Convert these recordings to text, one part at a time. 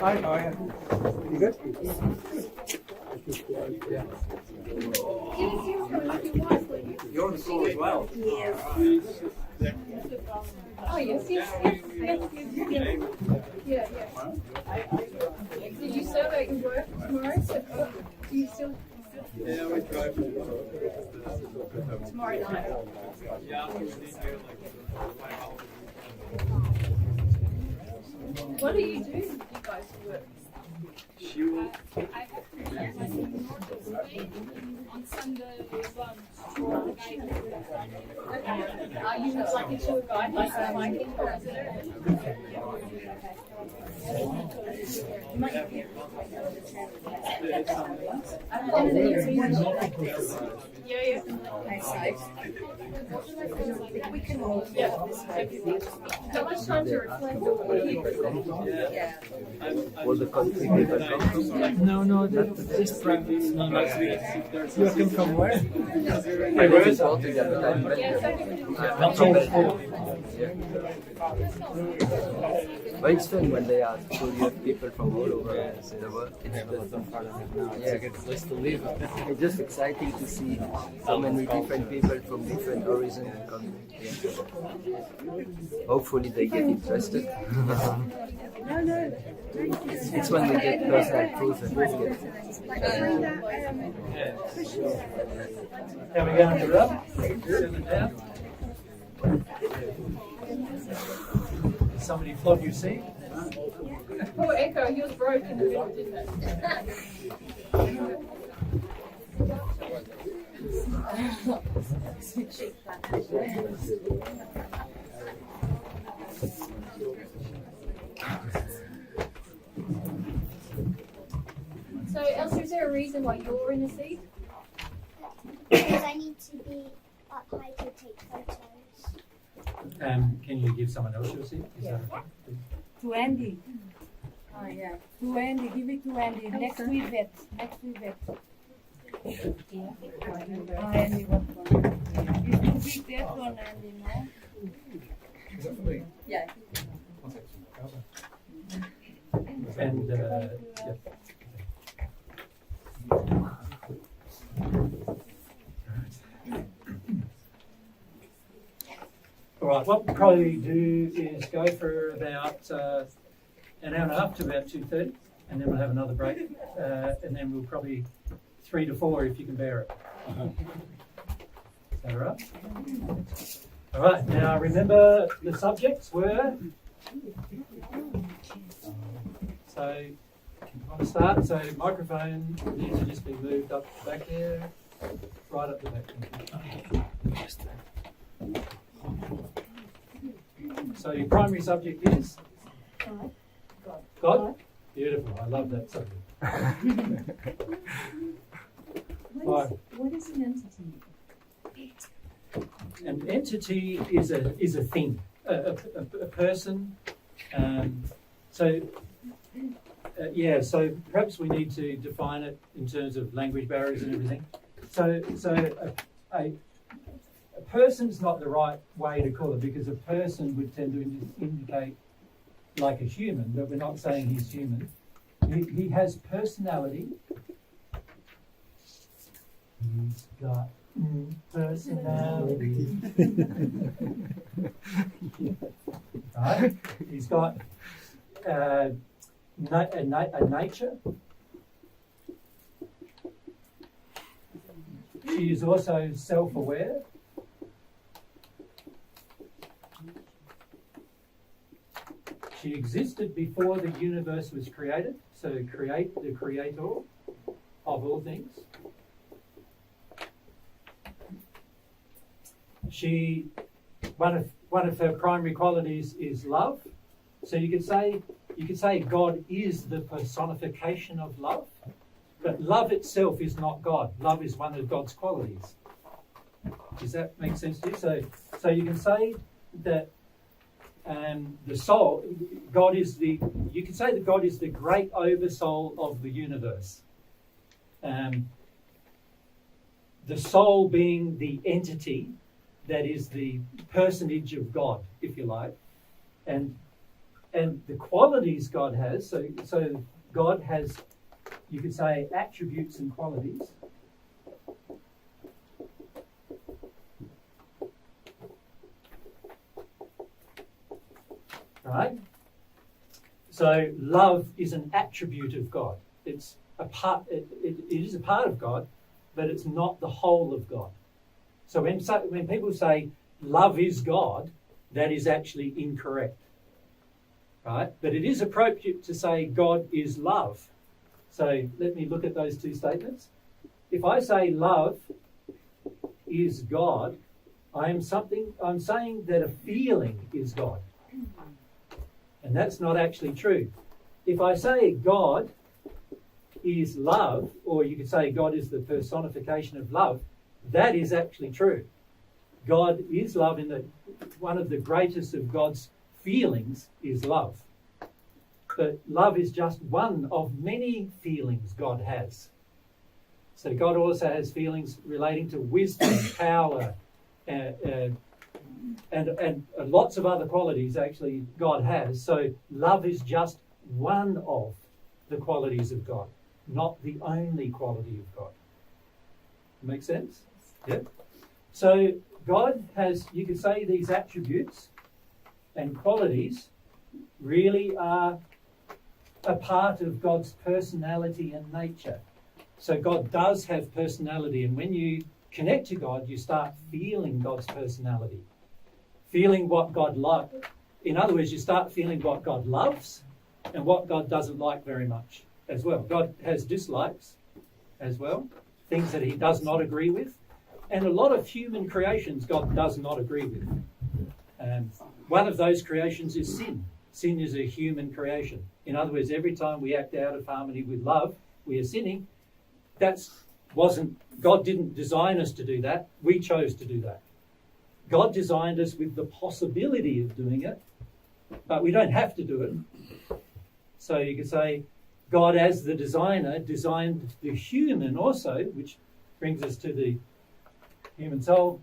Hi, how are you? You good? Yeah. You're on the call as well. Yes. Oh, yes, yes, yes, yes, yes. Yeah, yeah. Did you start at your work tomorrow? So, do you still? Yeah, we drive Tomorrow night. What do you do? You guys work? She will. On Sunday lunch. Okay. Are you like a tour guide, like a biking or is it? Yeah, yeah. We can all this way. How much time to reflect? Yeah. All the country people come from? No, just practice. You come from where? I live in Portugal, but I'm not from Belgium. But it's fun when they are full of people from all over the world. It's to live. It's just exciting to see so many different people from different origins come. Hopefully they get interested. It's when they get personal proof that they get. Can we go and do that? Sit down. Somebody flog your seat? Poor Echo, he was broke in the middle, didn't it? So, Elsa, is there a reason why you're in a seat? Because I need to be up high to take photos. Can you give someone else your seat? Is that okay? To Andy. Oh, yeah. To Andy. Give it to Andy. Next to Yvette. Next to Yvette. Oh, Andy, what one? You pick that one, Andy, no? Is that for me? Yeah. And, yeah. All right, what we'll probably do is go for about an hour and a half to about 2:30, and then we'll have another break, and then we'll probably 3 to 4 if you can bear it. Is that all right? All right, now remember the subjects were, so if you want to start, so microphone needs to just be moved up the back there, right up the back. So your primary subject is? God? Beautiful, I love that subject. What is an entity? An entity is a thing, a person. So perhaps we need to define it in terms of language barriers and everything. So a person's not the right way to call it, because a person would tend to indicate like a human, but we're not saying he's human. He has personality. He's got personality. Right? He's got a nature. She is also self-aware. She existed before the universe was created, so the creator of all things. One of her primary qualities is love. So you could say God is the personification of love, but love itself is not God. Love is one of God's qualities. Does that make sense to you? So you can say that the soul, you can say that God is the great oversoul of the universe. The soul being the entity that is the personage of God, if you like. And And the qualities God has, so God has, you could say, attributes and qualities. Right? So love is an attribute of God. It's a part. It is a part of God, but it's not the whole of God. So when people say love is God, that is actually incorrect. Right? But it is appropriate to say God is love. So let me look at those two statements. If I say love is God, I'm saying that a feeling is God. And that's not actually true. If I say God is love, or you could say God is the personification of love, that is actually true. God is love, in that one of the greatest of God's feelings is love. But love is just one of many feelings God has. So God also has feelings relating to wisdom, power, and lots of other qualities actually God has. So love is just one of the qualities of God, not the only quality of God. Make sense? Yeah. So God has, you could say, these attributes and qualities really are a part of God's personality and nature. So God does have personality, and when you connect to God, you start feeling God's personality. Feeling what God loves. In other words, you start feeling what God loves and what God doesn't like very much as well. God has dislikes as well, things that he does not agree with. And a lot of human creations God does not agree with. One of those creations is sin. Sin is a human creation. In other words, every time we act out of harmony with love, we are sinning. God didn't design us to do that. We chose to do that. God designed us with the possibility of doing it, but we don't have to do it. So you could say God, as the designer, designed the human also, which brings us to the human soul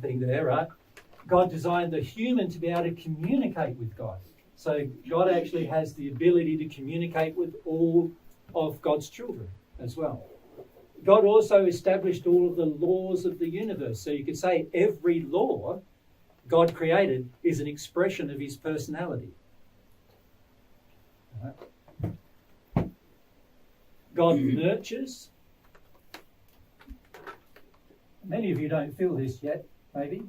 thing there, right? God designed the human to be able to communicate with God. So God actually has the ability to communicate with all of God's children as well. God also established all of the laws of the universe. So you could say every law God created is an expression of his personality. Right. God nurtures. Many of you don't feel this yet, maybe.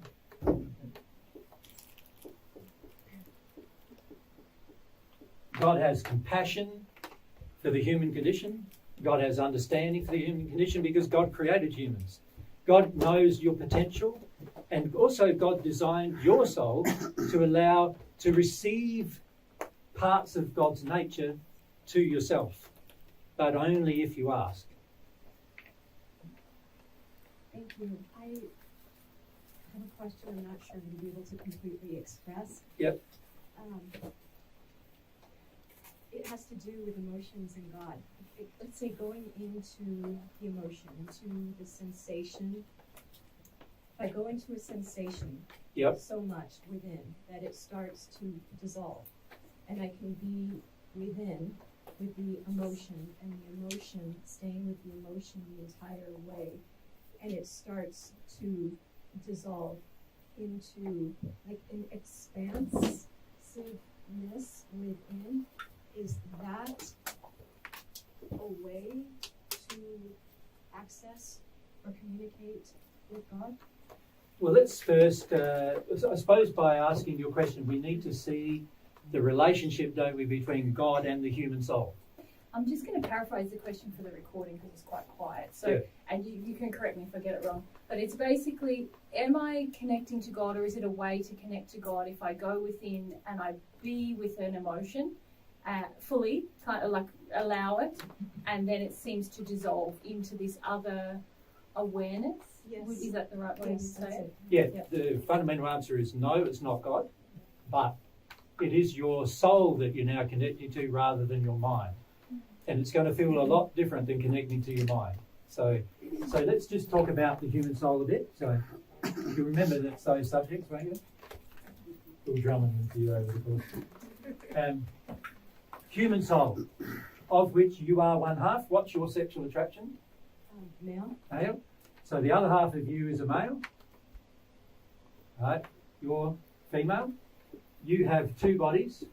God has compassion for the human condition. God has understanding for the human condition because God created humans. God knows your potential, and also God designed your soul to receive parts of God's nature to yourself, but only if you ask. Thank you. I have a question I'm not sure I'm going to be able to completely express. Yep. It has to do with emotions and God. Let's say going into the emotion, into the sensation. If I go into a sensation so much within that it starts to dissolve, and I can be within with the emotion, and the emotion, staying with the emotion the entire way, and it starts to dissolve into like an expansiveness within. Is that a way to access or communicate with God? Well, let's first, I suppose by asking your question, we need to see the relationship, don't we, between God and the human soul. I'm just going to paraphrase the question for the recording because it's quite quiet. So, yeah. And you can correct me if I get it wrong. But it's basically, am I connecting to God, or is it a way to connect to God if I go within and I be with an emotion fully, kind of like allow it, and then it seems to dissolve into this other awareness? Yes. Is that the right way to say it? Yeah, the fundamental answer is no, it's not God, but it is your soul that you're now connecting to rather than your mind. And it's going to feel a lot different than connecting to your mind. So let's just talk about the human soul a bit. So you remember that those subjects, won't you? We'll drum them into you over the course. Human soul, of which you are one half. What's your sexual attraction? Male. Male. So the other half of you is a male. Right? You're female. You have two bodies.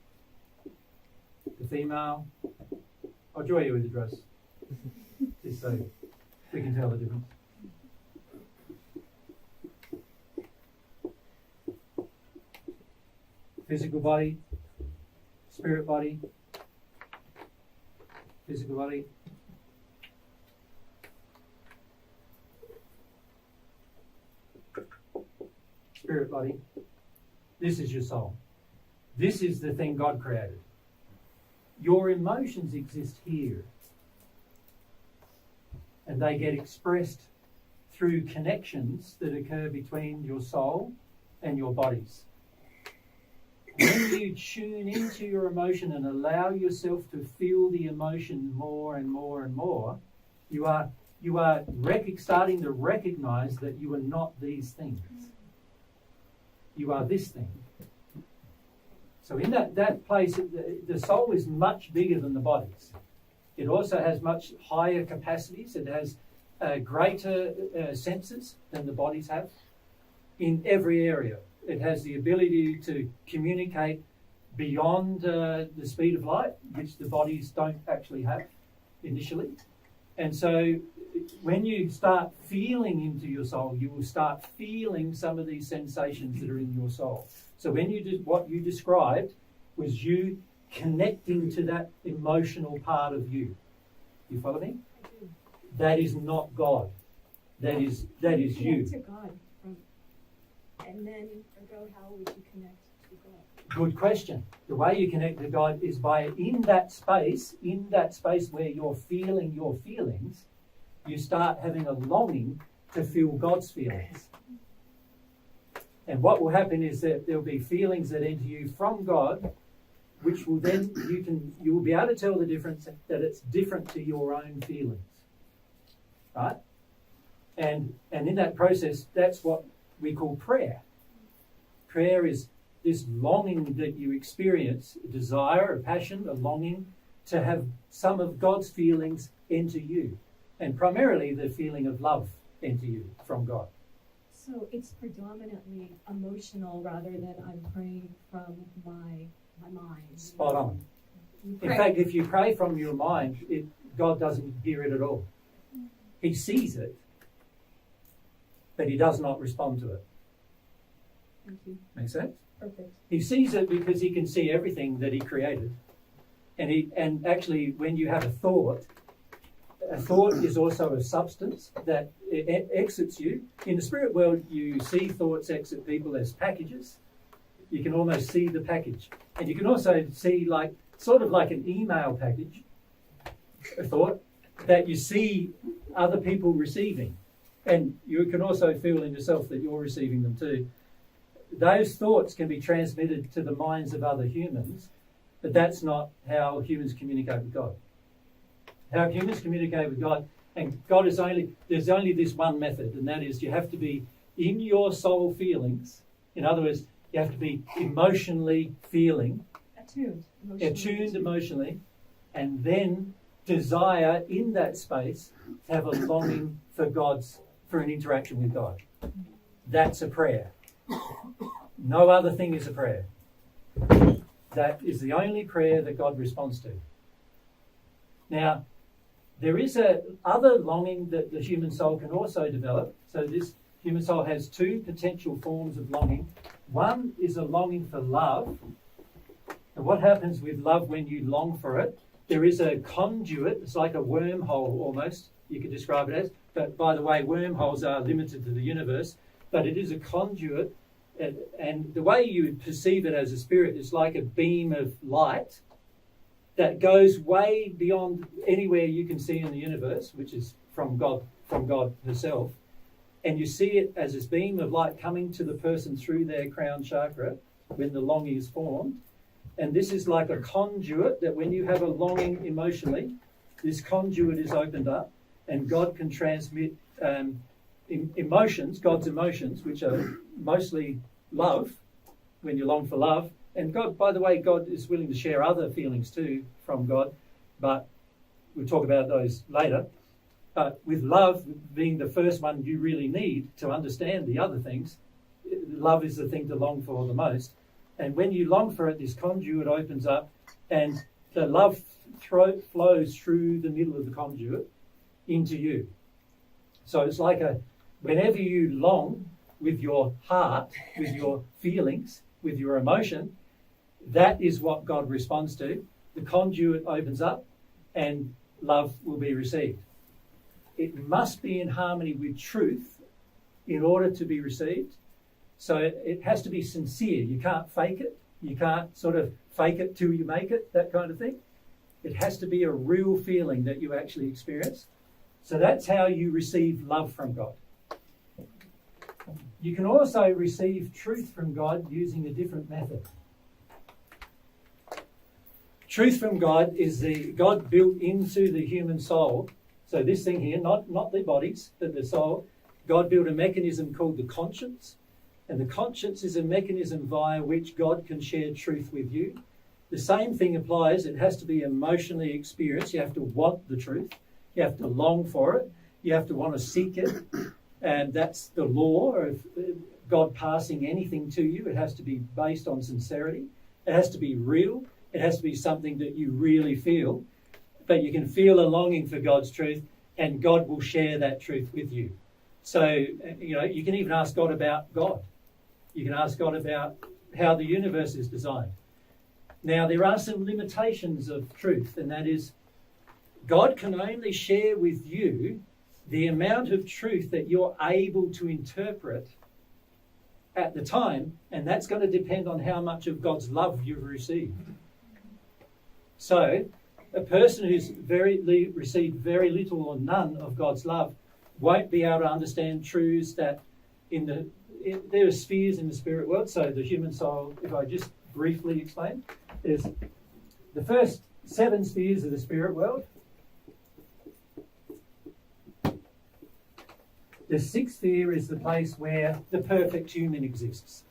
The female. I'll draw you with a dress, just so we can tell the difference. Physical body, spirit body, physical body. Spirit body. This is your soul. This is the thing God created. Your emotions exist here. And they get expressed through connections that occur between your soul and your bodies. When you tune into your emotion and allow yourself to feel the emotion more and more and more, you are starting to recognize that you are not these things. You are this thing. So in that place, the soul is much bigger than the bodies. It also has much higher capacities. It has greater senses than the bodies have in every area. It has the ability to communicate beyond the speed of light, which the bodies don't actually have initially. And so when you start feeling into your soul, you will start feeling some of these sensations that are in your soul. So when you did what you described was you connecting to that emotional part of you. You follow me? I do. That is not God. That is you. To God. And then ago, how would you connect to God? Good question. The way you connect to God is by in that space where you're feeling your feelings, you start having a longing to feel God's feelings. And what will happen is that there'll be feelings that enter you from God, which will then you will be able to tell the difference, that it's different to your own feelings. Right? And in that process, that's what we call prayer. Prayer is this longing that you experience, a desire, a passion, a longing to have some of God's feelings enter you. And primarily the feeling of love enter you from God. So it's predominantly emotional rather than I'm praying from my mind. Spot on. In fact, if you pray from your mind, God doesn't hear it at all. He sees it, but he does not respond to it. Thank you. Make sense? Perfect. He sees it because he can see everything that he created. And actually, when you have a thought is also a substance that exits you. In the spirit world, you see thoughts exit people as packages. You can almost see the package. And you can also see sort of like an email package, a thought, that you see other people receiving. And you can also feel in yourself that you're receiving them too. Those thoughts can be transmitted to the minds of other humans, but that's not how humans communicate with God. How humans communicate with God, and God is there's only this one method, and that is you have to be in your soul feelings. In other words, you have to be emotionally feeling, Attuned emotionally, and then desire in that space to have a longing for an interaction with God. That's a prayer. No other thing is a prayer. That is the only prayer that God responds to. Now, there is other longing that the human soul can also develop. So this human soul has two potential forms of longing. One is a longing for love. And what happens with love when you long for it? There is a conduit. It's like a wormhole almost, you could describe it as. But by the way, wormholes are limited to the universe. But it is a conduit. And the way you perceive it as a spirit is like a beam of light that goes way beyond anywhere you can see in the universe, which is from God herself. And you see it as this beam of light coming to the person through their crown chakra when the longing is formed. And this is like a conduit that when you have a longing emotionally, this conduit is opened up and God can transmit emotions, God's emotions, which are mostly love, when you long for love, And God, by the way, God is willing to share other feelings too from God, but we'll talk about those later. But with love being the first one you really need to understand the other things, love is the thing to long for the most. And when you long for it, this conduit opens up and the love flows through the middle of the conduit into you. So it's like whenever you long with your heart, with your feelings, with your emotion, that is what God responds to. The conduit opens up and love will be received. It must be in harmony with truth in order to be received. So it has to be sincere. You can't fake it. You can't sort of fake it till you make it, that kind of thing. It has to be a real feeling that you actually experience. So that's how you receive love from God. You can also receive truth from God using a different method. Truth from God is God built into the human soul. So this thing here, not the bodies, but the soul, God built a mechanism called the conscience. And the conscience is a mechanism via which God can share truth with you. The same thing applies. It has to be emotionally experienced. You have to want the truth. You have to long for it. You have to want to seek it. And that's the law of God passing anything to you. It has to be based on sincerity. It has to be real. It has to be something that you really feel. But you can feel a longing for God's truth, and God will share that truth with you. So, you can even ask God about God. You can ask God about how the universe is designed. Now, there are some limitations of truth, and that is God can only share with you the amount of truth that you're able to interpret at the time, and that's going to depend on how much of God's love you've received. So, a person who's received very little or none of God's love won't be able to understand truths that there are spheres in the spirit world. So the human soul, if I just briefly explain, there's the first 7 spheres of the spirit world. The 6th sphere is the place where the perfect human exists.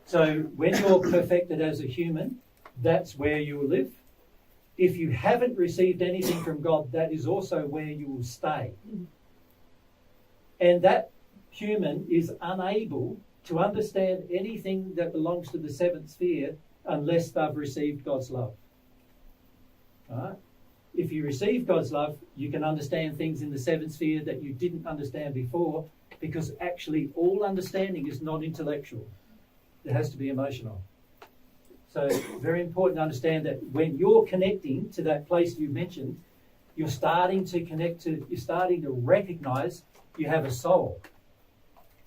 So when you're perfected as a human, that's where you will live. If you haven't received anything from God, that is also where you will stay. And that human is unable to understand anything that belongs to the 7th sphere unless they've received God's love. All right? If you receive God's love, you can understand things in the 7th sphere that you didn't understand before, because actually all understanding is not intellectual. It has to be emotional. So very important to understand that when you're connecting to that place you mentioned, you're starting to recognize you have a soul.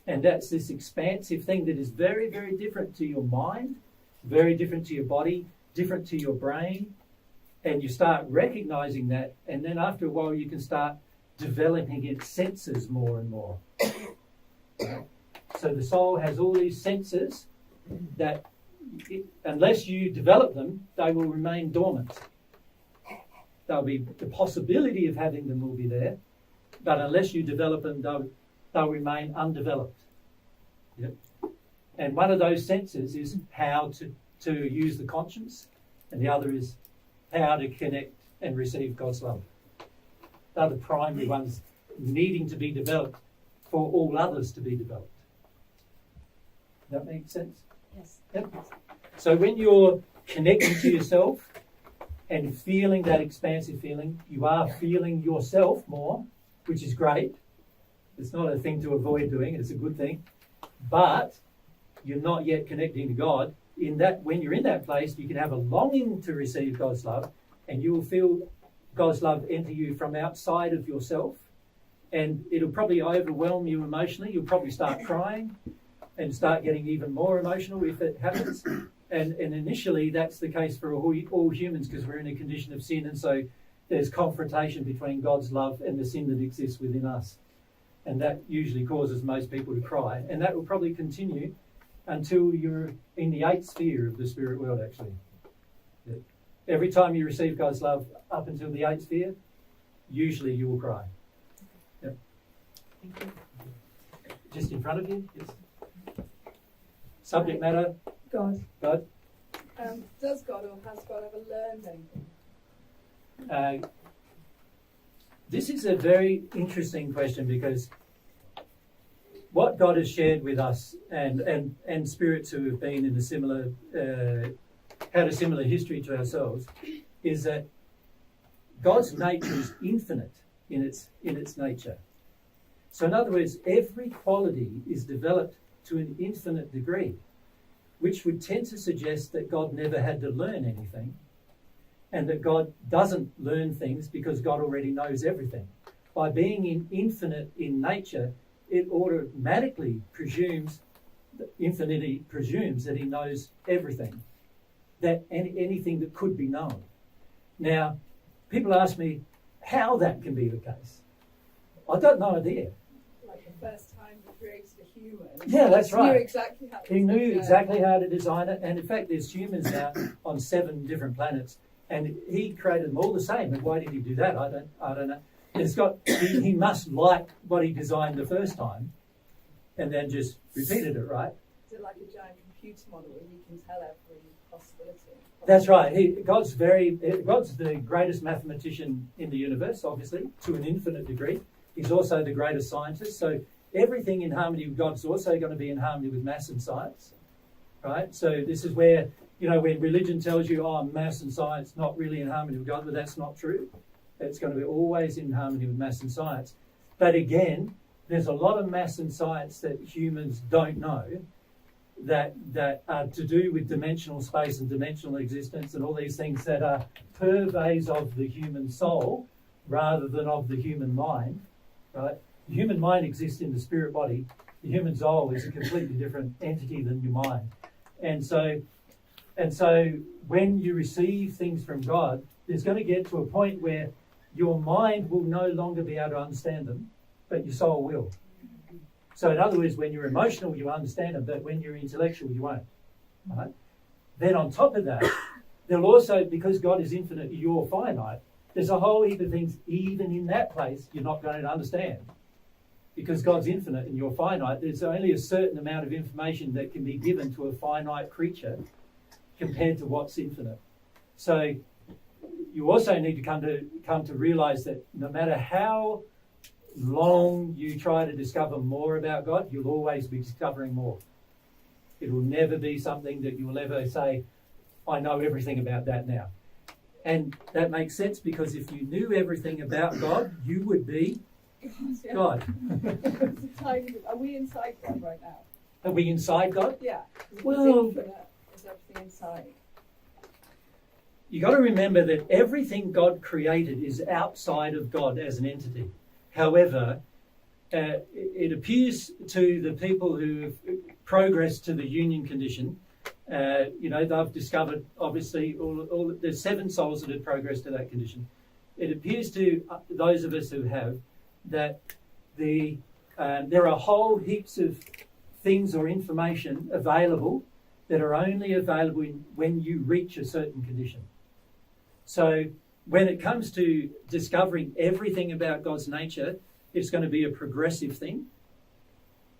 And that's this expansive thing that is very, very different to your mind, very different to your body, different to your brain. And you start recognizing that, and then after a while you can start developing its senses more and more. So the soul has all these senses that, unless you develop them, they will remain dormant. The possibility of having them will be there, but unless you develop them, they'll remain undeveloped. Yep. And one of those senses is how to use the conscience, and the other is how to connect and receive God's love. They're the primary ones needing to be developed for all others to be developed. Does that make sense? Yes. Yep. So when you're connecting to yourself and feeling that expansive feeling, you are feeling yourself more, which is great. It's not a thing to avoid doing, it's a good thing. But you're not yet connecting to God. In that, when you're in that place, you can have a longing to receive God's love, and you will feel God's love enter you from outside of yourself, and it'll probably overwhelm you emotionally. You'll probably start crying and start getting even more emotional if it happens. And initially, that's the case for all humans, because we're in a condition of sin, and so there's confrontation between God's love and the sin that exists within us. And that usually causes most people to cry, and that will probably continue until you're in the 8th sphere of the spirit world, actually. Yeah. Every time you receive God's love up until the 8th sphere, usually you will cry. Yeah. Thank you. Just in front of you. Yes. Subject matter. God. God. Does God or has God ever learned anything? This is a very interesting question, because what God has shared with us and spirits who have been in a similar had a similar history to ourselves is that God's nature is infinite in its nature. So in other words, every quality is developed to an infinite degree, which would tend to suggest that God never had to learn anything, and that God doesn't learn things because God already knows everything. By being infinite in nature, it automatically presumes, infinity presumes that he knows everything, that anything that could be known. Now, people ask me how that can be the case. I've got no idea. Like the first time he created a human. Yeah, that's right. He knew exactly how to design it. And in fact, there's humans now on 7 different planets, and he created them all the same. And why did he do that? I don't know. He must like what he designed the first time, and then just repeated it, right? Is it like a giant computer model where you can tell every possibility? That's right. God's the greatest mathematician in the universe, obviously, to an infinite degree. He's also the greatest scientist. So everything in harmony with God's also going to be in harmony with maths and science, right? So this is where, when religion tells you, maths and science not really in harmony with God, but that's not true. It's going to be always in harmony with maths and science. But again, there's a lot of maths and science that humans don't know that are to do with dimensional space and dimensional existence and all these things that are purveys of the human soul rather than of the human mind, right? The human mind exists in the spirit body. The human soul is a completely different entity than your mind. And so when you receive things from God, there's going to get to a point where your mind will no longer be able to understand them, but your soul will. So in other words, when you're emotional, you understand them, but when you're intellectual, you won't. Right? Then on top of that, there'll also, because God is infinite, you're finite, there's a whole heap of things, even in that place, you're not going to understand. Because God's infinite and you're finite, there's only a certain amount of information that can be given to a finite creature compared to what's infinite. So you also need to come to realize that no matter how long you try to discover more about God, you'll always be discovering more. It will never be something that you will ever say, I know everything about that now. And that makes sense, because if you knew everything about God, you would be God. Are we inside God right now? Are we inside God? Yeah. Well, is everything inside? You got to remember that everything God created is outside of God as an entity. However, it appears to the people who have progressed to the union condition, they've discovered, obviously, there's 7 souls that have progressed to that condition. It appears to those of us who have that there are whole heaps of things or information available that are only available when you reach a certain condition. So when it comes to discovering everything about God's nature, it's going to be a progressive thing.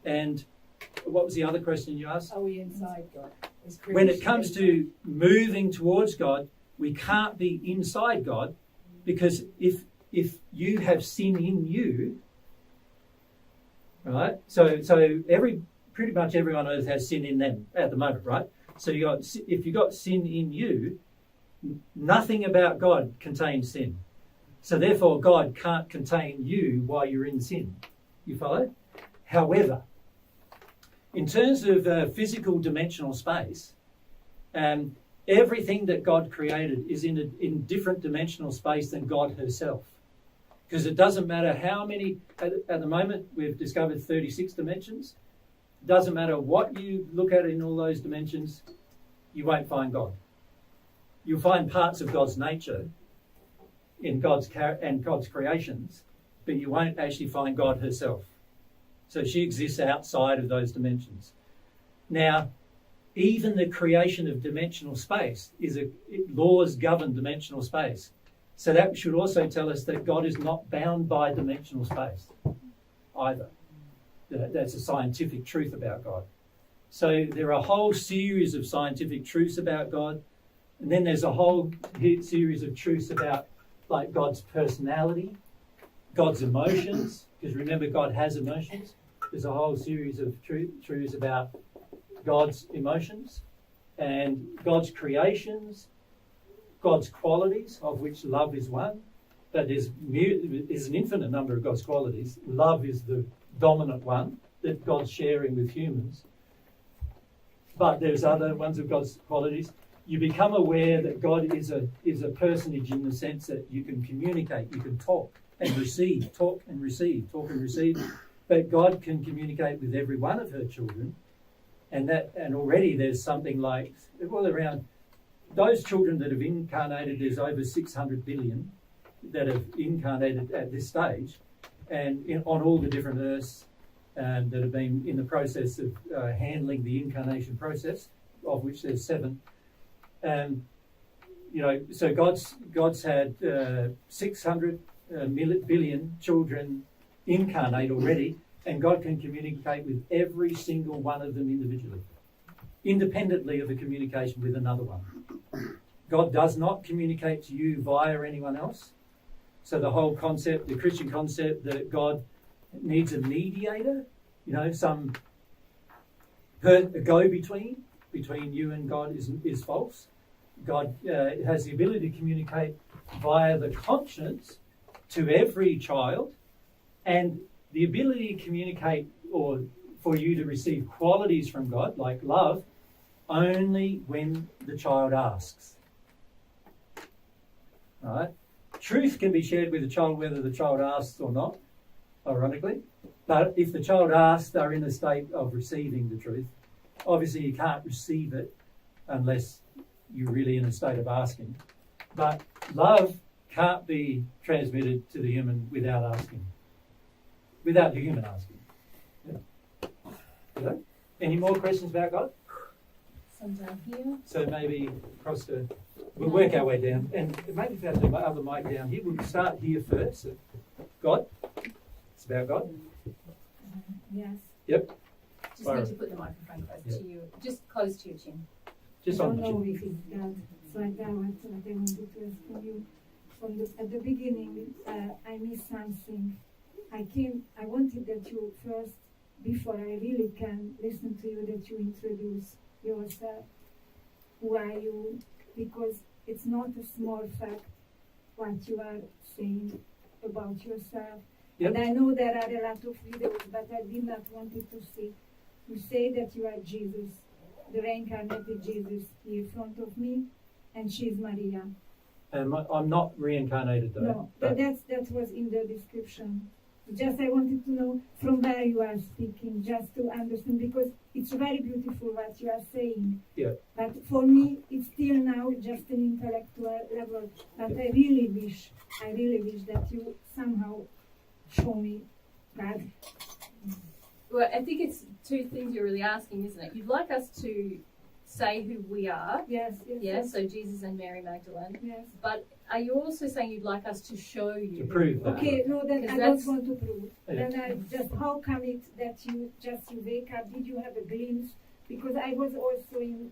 And what was the other question you asked? Are we inside God? When it comes to moving towards God, we can't be inside God, because if you have sin in you, right? So pretty much everyone on earth has sin in them at the moment, right? So if you got sin in you, nothing about God contains sin. So therefore, God can't contain you while you're in sin. You follow? However, in terms of physical dimensional space, everything that God created is in different dimensional space than God herself. Because it doesn't matter how many, at the moment we've discovered 36 dimensions. It doesn't matter what you look at in all those dimensions, you won't find God. You'll find parts of God's nature in God's creations, but you won't actually find God herself. So she exists outside of those dimensions. Now, even the creation of dimensional space laws govern dimensional space. So that should also tell us that God is not bound by dimensional space either. That's a scientific truth about God. So there are a whole series of scientific truths about God, and then there's a whole series of truths about like God's personality, God's emotions, because remember God has emotions. There's a whole series of truths about God's emotions and God's creations, God's qualities, of which love is one. But there's an infinite number of God's qualities. Love is the dominant one that God's sharing with humans. But there's other ones of God's qualities. You become aware that God is a personage in the sense that you can communicate, you can talk and receive, talk and receive. But God can communicate with every one of her children, and already there's something like, well, around those children that have incarnated, there's over 600 billion that have incarnated at this stage, and on all the different Earths that have been in the process of handling the incarnation process, of which there's 7. So God's had 600 billion children incarnate already, and God can communicate with every single one of them individually, independently of a communication with another one. God does not communicate to you via anyone else. So the whole concept, the Christian concept that God needs a mediator, some go-between between you and God is false. God has the ability to communicate via the conscience to every child, and the ability to communicate or for you to receive qualities from God, like love, only when the child asks. All right? Truth can be shared with the child whether the child asks or not, ironically. But if the child asks, they're in a state of receiving the truth. Obviously, you can't receive it unless you're really in a state of asking. But love can't be transmitted to the human without asking. Without the human asking. Yeah. Any more questions about God? Some down here. So maybe across the... We'll work our way down. And maybe if I have the other mic down here, we'll start here first. God. It's about God. Yes. Yep. Just need to put the microphone close to you, just close to your chin. Just I on don't the know chin. if it's God. So I wanted to ask from you. At the beginning, I missed something. I wanted that you first, before I really can listen to you, that you introduce yourself. Who are you? Because it's not a small fact what you are saying about yourself. Yep. And I know there are a lot of videos, but I did not want it to see. You say that you are Jesus, the reincarnated Jesus here in front of me, and she's Maria. I'm not reincarnated though. No, but that was in the description. Just I wanted to know from where you are speaking, just to understand, because it's very beautiful what you are saying. Yeah. But for me, it's still now just an intellectual level. But I really wish that you somehow show me God. Well, I think it's two things you're really asking, isn't it? You'd like us to say who we are. Yes. So Jesus and Mary Magdalene. Yes. But are you also saying you'd like us to show you? to prove that. Okay, no, then Because I that's- don't want to prove. Yeah. Then I just, how come it that you wake up? Did you have a glimpse? Because I was also in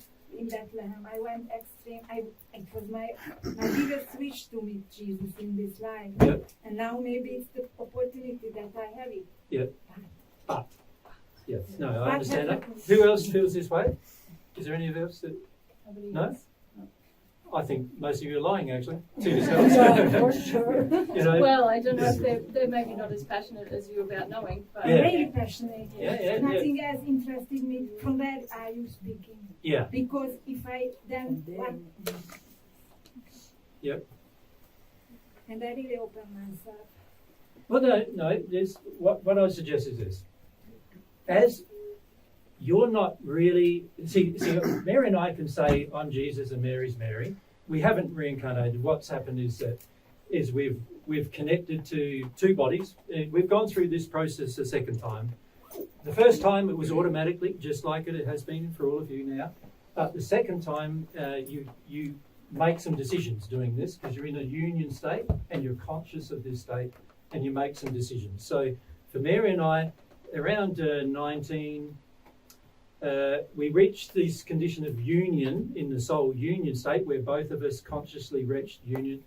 Bethlehem. I went extreme. It was my biggest wish to meet Jesus in this life. Yeah. And now maybe it's the opportunity that I have it. Yeah. But yes, no, I But understand that. happens. Who else feels this way? Is there any of us that? Nobody No? else? I think most of you are lying actually to yourselves. For sure. You know. Well, I don't know if they're maybe not as passionate as you about knowing, but Yeah. I'm really passionate. Yeah. Nothing else interested me. From where are you speaking? Yeah. Because if I then what? Yep. And I really open myself. Well, no. There's what I suggest is this: as you're not really see, Mary and I can say I'm Jesus and Mary's Mary. We haven't reincarnated. What's happened is we've connected to two bodies. We've gone through this process a second time. The first time it was automatically, just like it has been for all of you now. But the second time, you make some decisions doing this because you're in a union state and you're conscious of this state and you make some decisions. So for Mary and I, around we reach this condition of union in the soul union state where both of us consciously reached union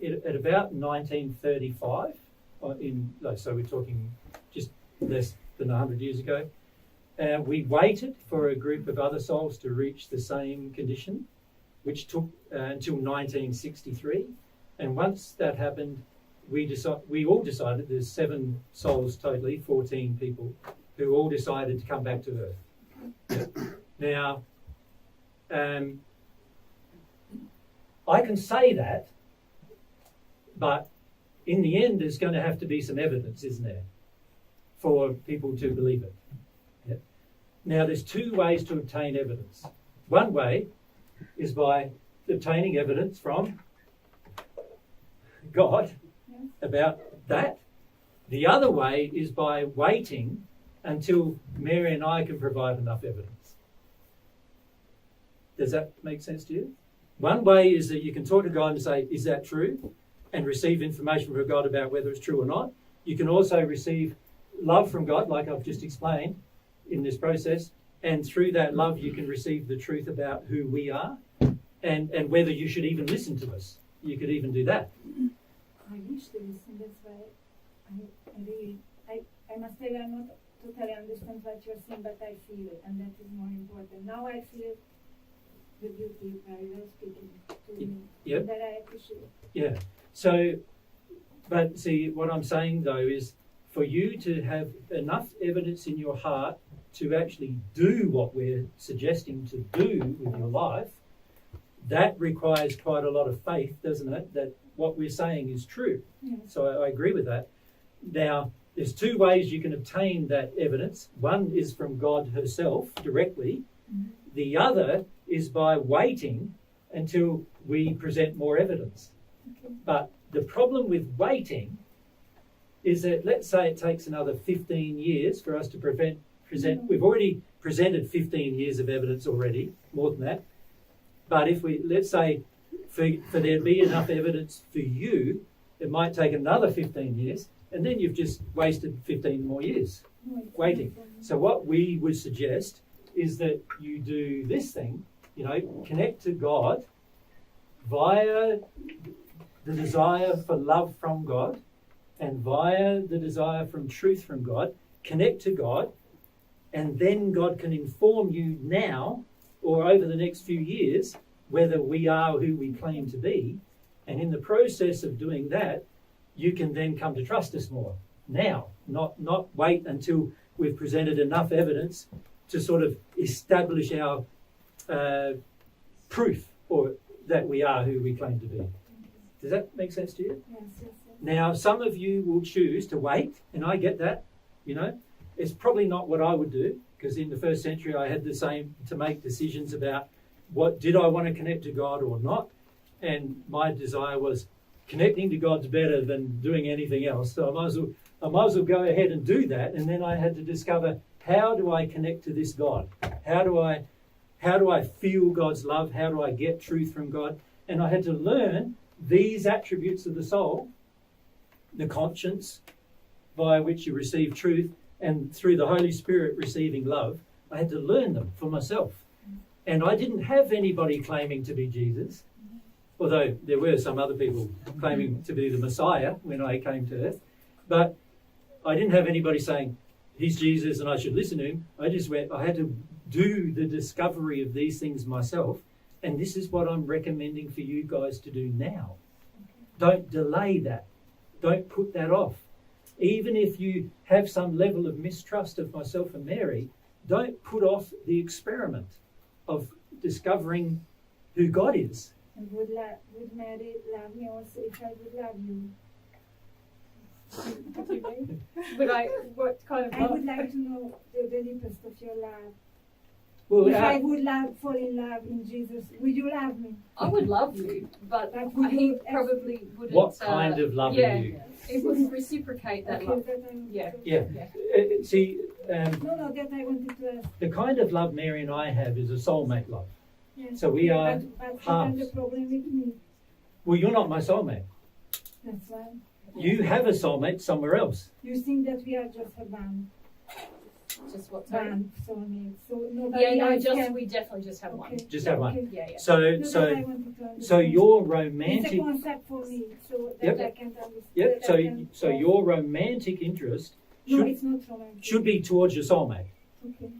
at about 1935. So we're talking just less than 100 years ago. We waited for a group of other souls to reach the same condition, which took until 1963. And once that happened, we all decided, there's 7 souls totally, 14 people, who all decided to come back to Earth. Now, I can say that, but in the end, there's going to have to be some evidence, isn't there, for people to believe it. Yeah. Now, there's 2 ways to obtain evidence. One way is by obtaining evidence from God about that. The other way is by waiting until Mary and I can provide enough evidence. Does that make sense to you? One way is that you can talk to God and say, is that true? And receive information from God about whether it's true or not. You can also receive love from God, like I've just explained in this process. And through that love, you can receive the truth about who we are and whether you should even listen to us. You could even do that. I wish to listen. That's why I must say I not totally understand what you're saying, but I feel it, and that is more important. Now I feel the beauty you're speaking to me. Yep. That I appreciate. Yeah. So, but see, what I'm saying though is for you to have enough evidence in your heart to actually do what we're suggesting to do with your life, that requires quite a lot of faith, doesn't it? That what we're saying is true. Yes. So I agree with that. Now, there's 2 ways you can obtain that evidence. One is from God herself directly. Mm-hmm. The other is by waiting until we present more evidence. Okay. But the problem with waiting is that, let's say it takes another 15 years for us to present. Mm-hmm. We've already presented 15 years of evidence already, more than that. But if we, let's say, for there to be enough evidence for you, it might take another 15 years, and then you've just wasted 15 more years waiting. So what we would suggest is that you do this thing, connect to God via the desire for love from God and via the desire from truth from God, connect to God, and then God can inform you now or over the next few years whether we are who we claim to be. And in the process of doing that, you can then come to trust us more now, not wait until we've presented enough evidence to sort of establish our proof or that we are who we claim to be. Does that make sense to you? Yes. Now, some of you will choose to wait, and I get that, It's probably not what I would do, because in the first century I had the same to make decisions about what did I want to connect to God or not. And my desire was connecting to God's better than doing anything else. So I might as well go ahead and do that. And then I had to discover, how do I connect to this God? How do I feel God's love? How do I get truth from God? And I had to learn these attributes of the soul, the conscience by which you receive truth, and through the Holy Spirit receiving love. I had to learn them for myself. And I didn't have anybody claiming to be Jesus, although there were some other people claiming to be the Messiah when I came to earth. But I didn't have anybody saying, he's Jesus and I should listen to him. I had to do the discovery of these things myself. And this is what I'm recommending for you guys to do now. Don't delay that. Don't put that off. Even if you have some level of mistrust of myself and Mary, don't put off the experiment of discovering who God is. And would Mary love me also if I would love you? What do you mean? What kind of I love? would like to know the deepest of your love. Well, If I would fall in love in Jesus, would you love me? I would love you, but But would he you probably wouldn't. what kind of love yeah, are you? it wouldn't reciprocate that Okay, love. that I- Yeah. Yeah. See, No, that I wanted to ask. the kind of love Mary and I have is a soulmate love. Yes. So we are But halves. the problem with me. Well, you're not my soulmate. That's why. You have a soulmate somewhere else. You think that we are just a band. Just what? Sorry? one soulmate. So nobody Yeah, no, else can. we definitely just have one. Okay. Just have one. Okay. Yeah, yeah. So No, so that I wanted to understand. so your It's a romantic concept for me, so that Yep. I can understand. yep. that So I can so follow. your romantic interest No, should it's not romantic. should be towards your soulmate, Okay.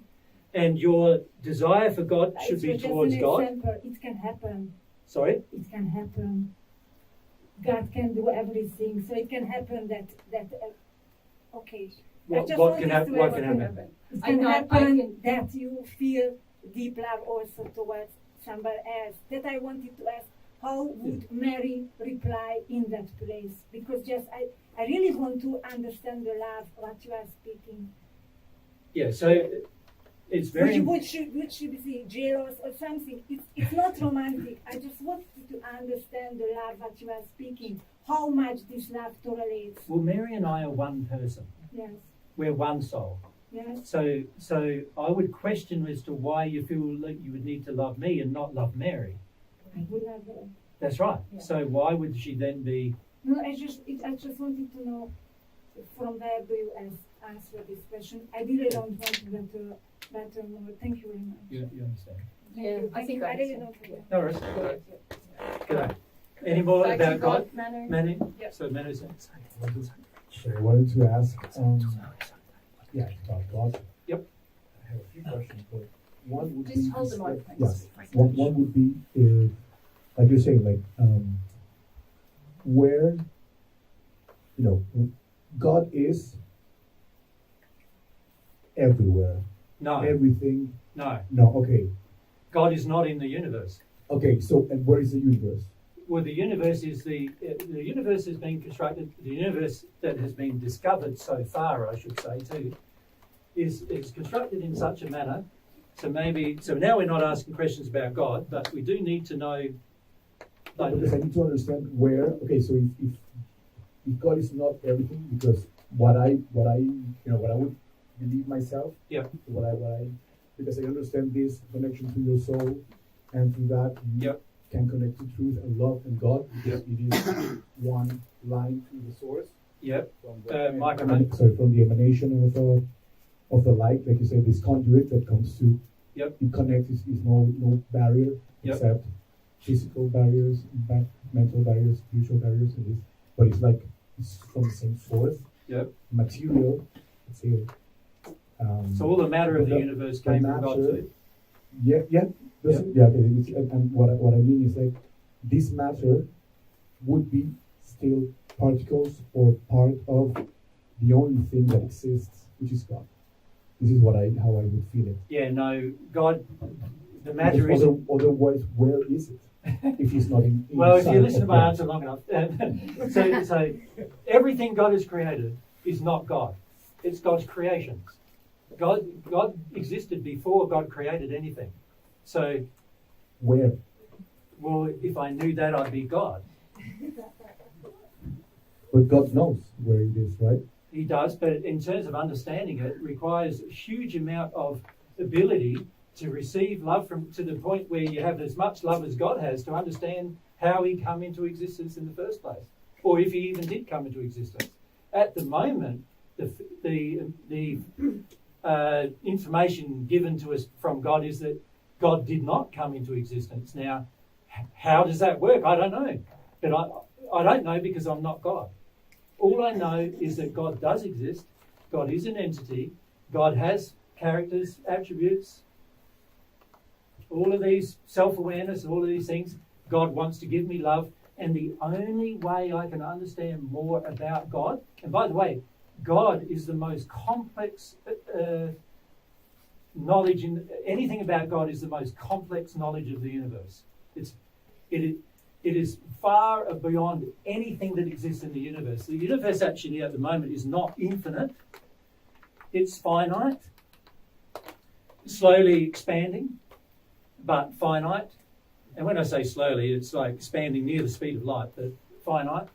and your desire for God should It's be just towards an God. example. It can happen. Sorry. It can happen. God can do everything, so it can happen that okay. What just what want can this happen? to What can happen. happen? It I can know, I happen can- that you feel deep love also towards somebody else. That I wanted to ask, how would Mary reply in that place? Because just I really want to understand the love what you are speaking. Yeah. So it's very. Would she be jealous or something? It's not romantic. I just wanted to understand the love that you are speaking. How much this love tolerates. Well, Mary and I are one person. Yes. We're one soul. Yes. So I would question as to why you feel that you would need to love me and not love Mary. I would not. That's right. Yeah. So why would she then be? No, I just wanted to know from where do you answer this question. I really don't want to better more. Thank you very much. You understand? Thank Yeah, you. I think I I really understand. don't. No worries. Yeah. Good. Any more Back to about God? Manu. Manu? Yep. So Manu's So I wanted to ask, yeah, about God. Yep. I have a few questions, but one would Just be. hold the mic, Yes. thanks. One would be, like you're saying, like, where, God is everywhere. No, Everything. no. No, okay. God is not in the universe. Okay, so, and where is the universe? Well, the universe is the universe has been constructed. The universe that has been discovered so far, I should say, too, is constructed in such a manner. So now we're not asking questions about God, but we do need to know. Because I need to understand where. Okay, so if God is not everything, because what I would believe myself. Yeah. Because I understand this connection to your soul, and through that you Yep. can connect to truth and love and God, because Yep. it is one line to the source. Yep. From Microphone. from the emanation of the light, like you say, this conduit that comes to. Yep. It connects. Is no barrier Yep. except physical barriers, mental barriers, spiritual barriers, and this. But it's like it's from the same source. Yep. Material. Let's say. So all the matter of the the- universe the came from God matter- too. Yeah. Okay. And what I mean is like this matter would be still particles or part of the only thing that exists, which is God. This is how I would feel it. Yeah. No. God. The matter Because is. otherwise, where is it? If he's not in. Well, if you inside listen to of my God. answer long enough, so everything God has created is not God; it's God's creations. God existed before God created anything. So, Where? well, if I knew that, I'd be God. But God knows where it is, right? He does, but in terms of understanding it, requires a huge amount of ability to receive love to the point where you have as much love as God has to understand how He came into existence in the first place, or if He even did come into existence. At the moment, the information given to us from God is that God did not come into existence. Now, how does that work? I don't know, but I don't know because I'm not God. All I know is that God does exist. God is an entity. God has characters, attributes, all of these self-awareness, all of these things. God wants to give me love. And the only way I can understand more about God, and by the way, God is the most complex knowledge anything about God is the most complex knowledge of the universe. It is far beyond anything that exists in the universe. The universe actually at the moment is not infinite. It's finite, slowly expanding, but finite. And when I say slowly, it's like expanding near the speed of light, but finite.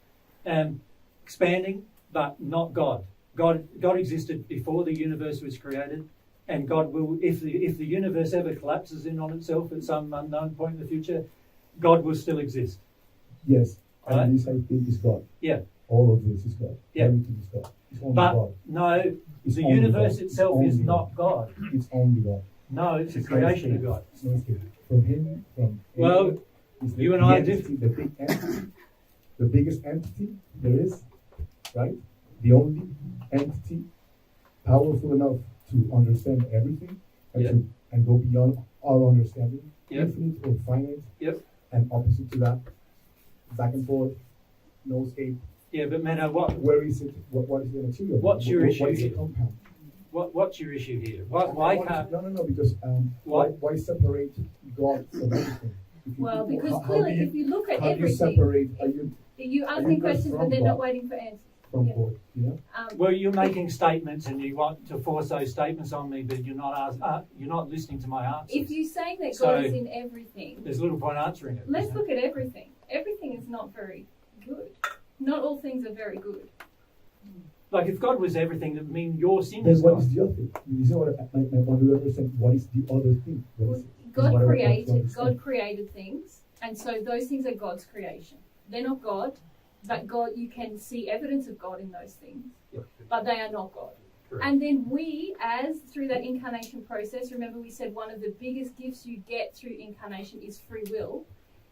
Expanding, but not God. God existed before the universe was created, and God will, if the universe ever collapses in on itself at some unknown point in the future, God will still exist. Yes. Right. And this I think is God. Yeah. all of this is God. Yeah. Everything is God. It's only But God. no, It's the only universe God. It's itself only is God. not God. It's only God. No, it's a It's no creation of escape. God. It's no escape. From Him, from Well, anyone, is you and the I entity, the big entity, the biggest entity there is, right? The only entity powerful enough to understand everything and Yeah. and go beyond our understanding, Yep. infinite or finite, Yep. and opposite to that, back and forth, no escape. Yeah, but Menno, Where is it? What is the material? What's your What issue is the here? compound? what's your issue here? Why can't? No, because why separate God from everything? If you- Well, because how clearly, do you, if you look at how do you everything, separate? Are you you are asking you questions, from but they're not God? waiting for answers. from Yeah. God? You know. Well, you're making statements and you want to force those statements on me, but you're not listening to my answers. If you're saying that So- God is in everything, There's little point answering it. let's isn't look at everything. Everything is not very good. Not all things are very good. Like if God was everything, that would mean your sin Then is what God. is the other thing? You see what I want to understand? What is the other thing? What is it? God What I want to created understand. things, and so those things are God's creation. They're not God, but God, you can see evidence of God in those things, Yep. but they are not God. Correct. And then we, as through that incarnation process, remember we said one of the biggest gifts you get through incarnation is free will.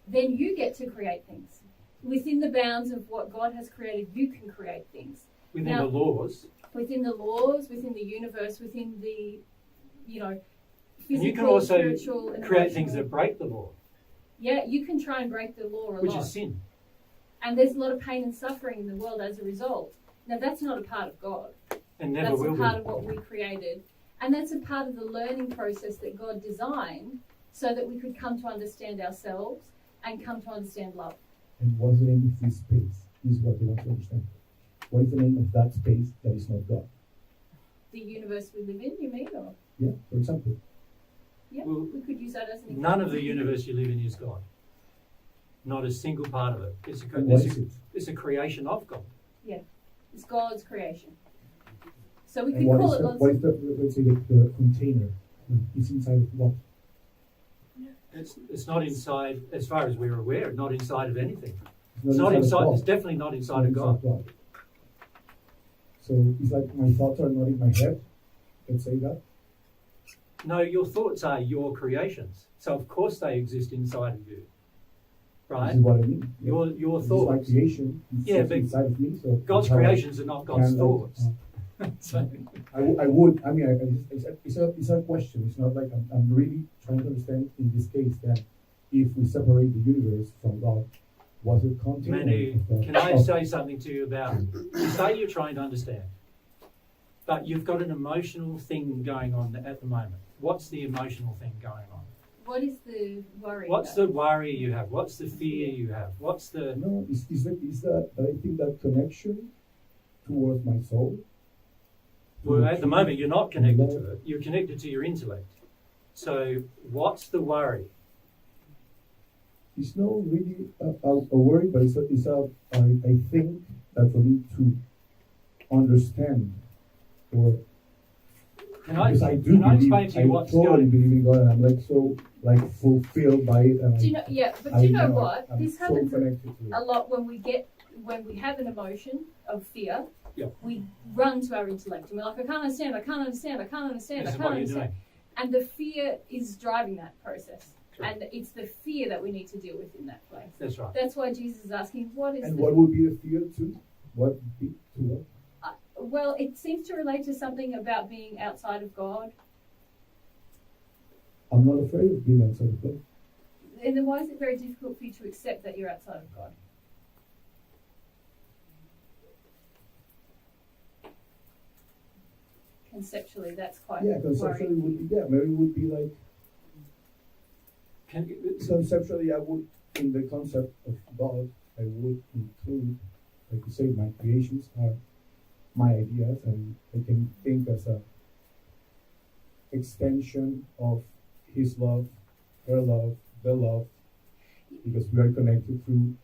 Then you get to create things within the bounds of what God has created. You can create things Within Now- the laws. within the laws, within the universe, within the, And physical, you can also spiritual, and create things emotional. that break the law, Yeah, you can try and break the law a which lot. is sin. And there's a lot of pain and suffering in the world as a result. Now, that's not a part of God. And never That's will a part be. of what we created. And that's a part of the learning process that God designed so that we could come to understand ourselves and come to understand love. And what's the name of this space? This is what they want to understand. What is the name of that space that is not God? The universe we live in, you mean? Or, Yeah, for example. yeah, Well, we could use that as an example. None of the universe you live in is God. Not a single part of it. It's And what is it? it's a creation of God. It's God's creation. So we And could what call is it the, lots what of is the, let's say the container? It's inside of what? It's not inside, as far as we're aware, not inside of anything. It's It's not inside. of It's God. definitely not It's inside of God. So it's like my thoughts are not in my head. Let's say that. No, your thoughts are your creations, so of course they exist inside of you, right? This is what I mean. Your This is my thoughts. creation. It's Yeah, just but inside of me. So God's that's how I creations are not God's can, thoughts. So, I would. I mean, it's a question. It's not like I'm really trying to understand in this case that if we separate the universe from God, was it container? Manu, of God? can I of- say something to you about? You say you're trying to understand, but you've got an emotional thing going on at the moment. What's the emotional thing going on? what is the worry? What's about? the worry you have? What's the fear you have? What's the No, is that I think that connection towards my soul. Well, at the moment, you're not connected to it. You're connected to your intellect. So, what's the worry? It's not really a worry, but I think that for me to understand, or Can I, because I do can I believe, explain to you what's totally going? believe in God, and I'm like so like fulfilled by it, and Do you know? Yeah, but do you know what? I'm This so happens connected to a it. lot when we have an emotion of fear. Yeah. We run to our intellect and we're like, I can't understand, I can't understand, I can't understand, This I is can't what you're understand. doing. And the fear is driving that process. Correct. And it's the fear that we need to deal with in that place. That's right. That's why Jesus is asking, what is And the what would be the fear to? What would be to what? well, it seems to relate to something about being outside of God. I'm not afraid of being outside of God. And then why is it very difficult for you to accept that you're outside of God? Conceptually, that's quite Yeah, conceptually worrying. would be maybe it would be like Can, conceptually I would in the concept of God I would include, like you say, my creations are my ideas, and I can think as a extension of His love, her love, the love, because we are connected through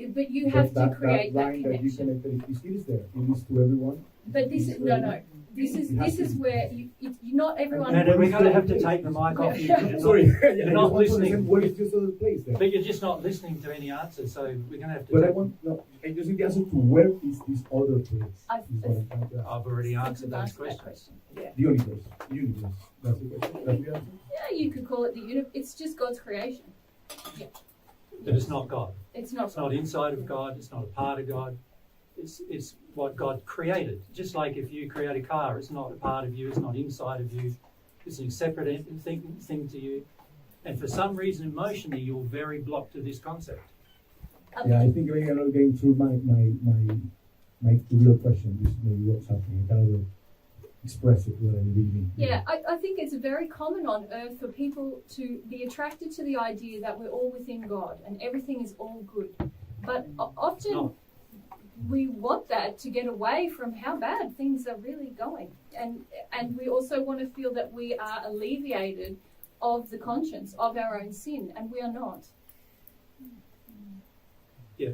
But you have to create that line that you connection. connected, it is there. It is to everyone. But this is no. This is where you not everyone. And we're going to have to take the mic off you. 'Cause you're Sorry, not, you're not listening. What is just other place there? But you're just not listening to any answers, so we're going to have to. But I just need the answer to where is this other place? I've- Is what I'm trying to ask. I've already answered those Answer that questions. question. The universe. Universe. That's the question. That's the answer. Yeah, you could call it the universe. It's just God's creation. But it's not God. It's not. It's not inside of God. It's not a part of God. It's what God created. Just like if you create a car, it's not a part of you. It's not inside of you. It's a separate thing to you. And for some reason, emotionally, you're very blocked to this concept. Yeah, I think maybe I'm not getting through my real question. This is maybe what's happening. I cannot express it what I really mean. Yeah, I think it's very common on earth for people to be attracted to the idea that we're all within God and everything is all good. But often No. we want that to get away from how bad things are really going. And we also want to feel that we are alleviated of the conscience of our own sin, and we are not. Yeah.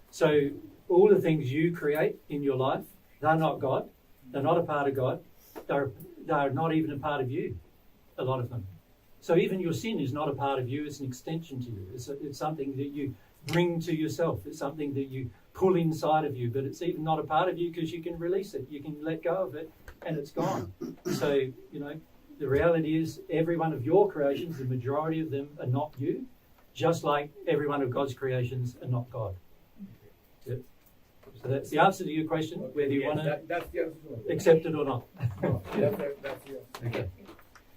So all the things you create in your life, they're not God. They're not a part of God. They're not even a part of you, a lot of them. So even your sin is not a part of you. It's an extension to you. It's something that you bring to yourself. It's something that you pull inside of you, but it's even not a part of you because you can release it. You can let go of it and it's gone. So, the reality is every one of your creations, the majority of them are not you, just like every one of God's creations are not God. Yep. So that's the answer to your question, whether you want to That's the answer. accept it or not. No, that's the answer. Okay.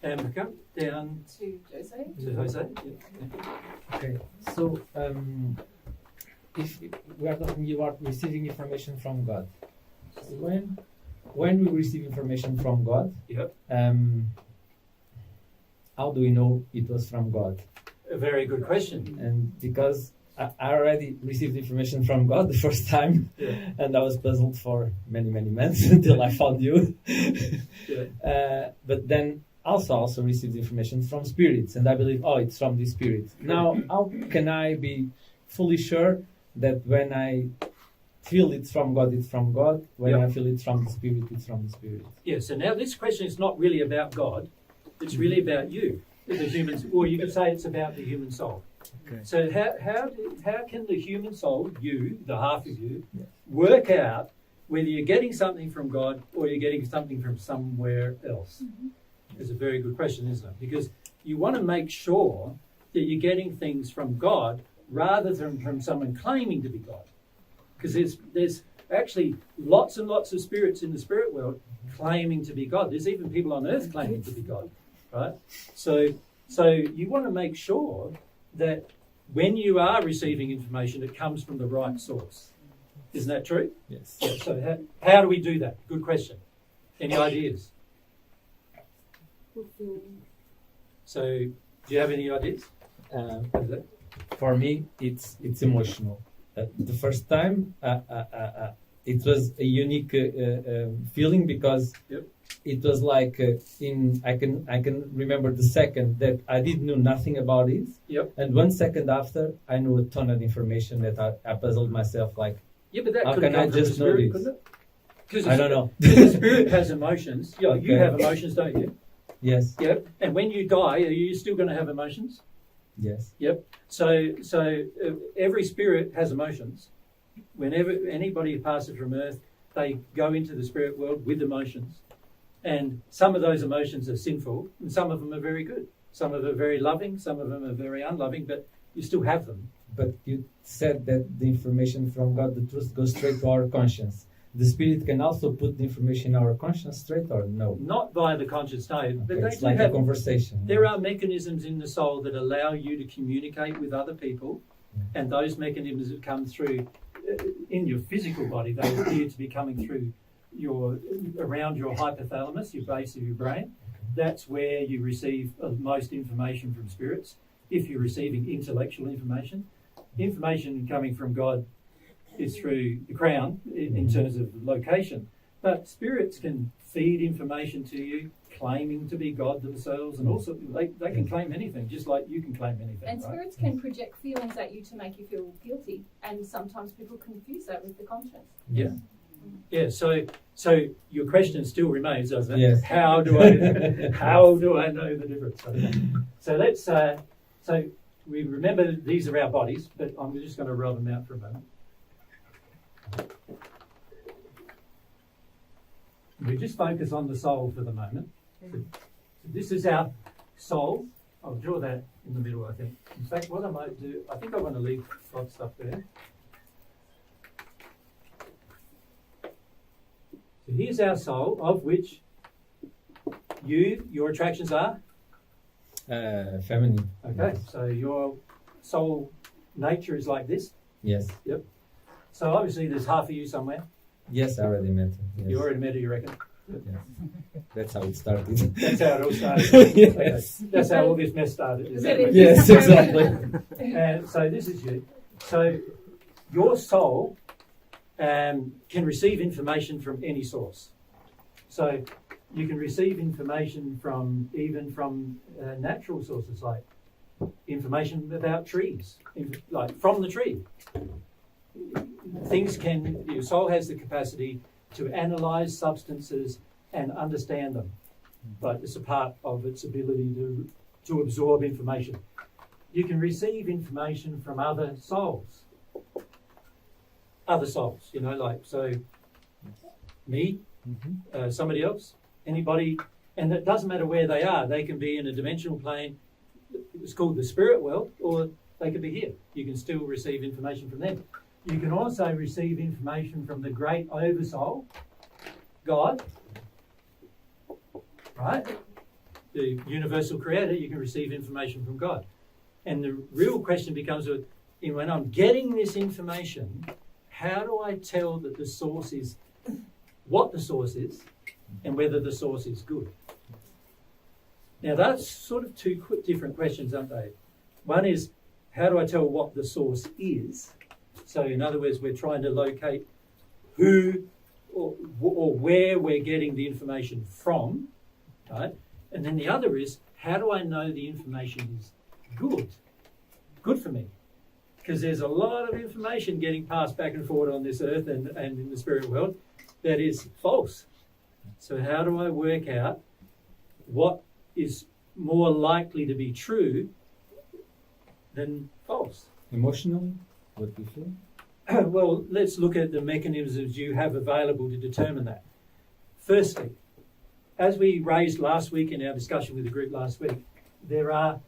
And we come down To Jose? to Jose. Yeah. Okay, so if we are talking about receiving information from God, so when we receive information from God, Yep. how do we know it was from God? A very good question. And because I already received information from God the first time, Yeah. and I was puzzled for many months until I found you. Yeah. But then also received information from spirits, and I believe, it's from the spirit. Now, how can I be fully sure that when I feel it's from God, it's from God? When Yep. I feel it's from the spirit, it's from the spirit. Yeah, so now this question is not really about God. It's really about you, the humans, or you could say it's about the human soul. Okay. So how can the human soul, you, the half of you, Yeah. work out whether you're getting something from God or you're getting something from somewhere else? It's a very good question, isn't it? Because you want to make sure that you're getting things from God rather than from someone claiming to be God. Because there's actually lots and lots of spirits in the spirit world claiming to be God. There's even people on earth claiming to be God, right? So you want to make sure that when you are receiving information, it comes from the right source. Isn't that true? Yes. Yeah, so how do we do that? Good question. Any ideas? So do you have any ideas? What is that? For me, it's emotional. The first time, it was a unique feeling because Yep. it was like I can remember the second that I didn't know nothing about it, Yep. and 1 second after I knew a ton of information that I puzzled myself like, Yeah, but that How could can come I from the just know spirit, this? couldn't it? Because I don't know. the spirit has emotions. Yeah, you Okay. have emotions, don't you? Yes, Yep. And when you die, are you still going to have emotions? yes, Yep. So every spirit has emotions. Whenever anybody passes from earth, they go into the spirit world with emotions. And some of those emotions are sinful, and some of them are very good. Some of them are very loving, some of them are very unloving, but you still have them. but you said that the information from God, the truth, goes straight to our conscience. The spirit can also put the information in our conscience straight, or no? Not via the conscious, no. But Okay, they it's do like have a conversation. There are mechanisms in the soul that allow you to communicate with other people, and those mechanisms that come through in your physical body, they appear to be coming through around your hypothalamus, your base of your brain. That's where you receive most information from spirits. If you're receiving intellectual information coming from God is through the crown in terms of location, But spirits can feed information to you, claiming to be God themselves, and also they can claim anything, just like you can claim anything. And right? spirits can project feelings at you to make you feel guilty, and sometimes people confuse that with the conscience. Yeah. Yeah, so your question still remains, doesn't it? Yes. How do I know the difference? So let's so we remember that these are our bodies, but I'm just going to rub them out for a moment. We just focus on the soul for the moment. So this is our soul. I'll draw that in the middle, I think. In fact, what I might do, I think I want to leave got stuff there. So here's our soul, of which your attractions are? Feminine. Okay, so your soul nature is like this? Yes. Yep. So obviously there's half of you somewhere. Yes, I already met her. Yes. You already met her, you reckon? Yes. That's how it started. That's how it all started. Yes. Okay. That's how all this mess started. Is that right? Yes, exactly. And so this is you. So your soul can receive information from any source. So you can receive information from natural sources, like information about trees, like from the tree. Your soul has the capacity to analyze substances and understand them, but it's a part of its ability to absorb information. You can receive information from other souls, like, so me, somebody else, anybody, and it doesn't matter where they are. They can be in a dimensional plane, it's called the spirit world, or they could be here. You can still receive information from them. You can also receive information from the great oversoul, God, right? The universal creator. You can receive information from God. And the real question becomes, when I'm getting this information, how do I tell that the source is what the source is and whether the source is good? Now, that's sort of two different questions, aren't they? One is, how do I tell what the source is? So, in other words, we're trying to locate who or where we're getting the information from, right? And then the other is, how do I know the information is good for me? Because there's a lot of information getting passed back and forward on this earth and in the spirit world that is false. So how do I work out what is more likely to be true than false? Emotionally, what you feel? Well, let's look at the mechanisms you have available to determine that. Firstly, as we raised last week in our discussion with the group last week, there are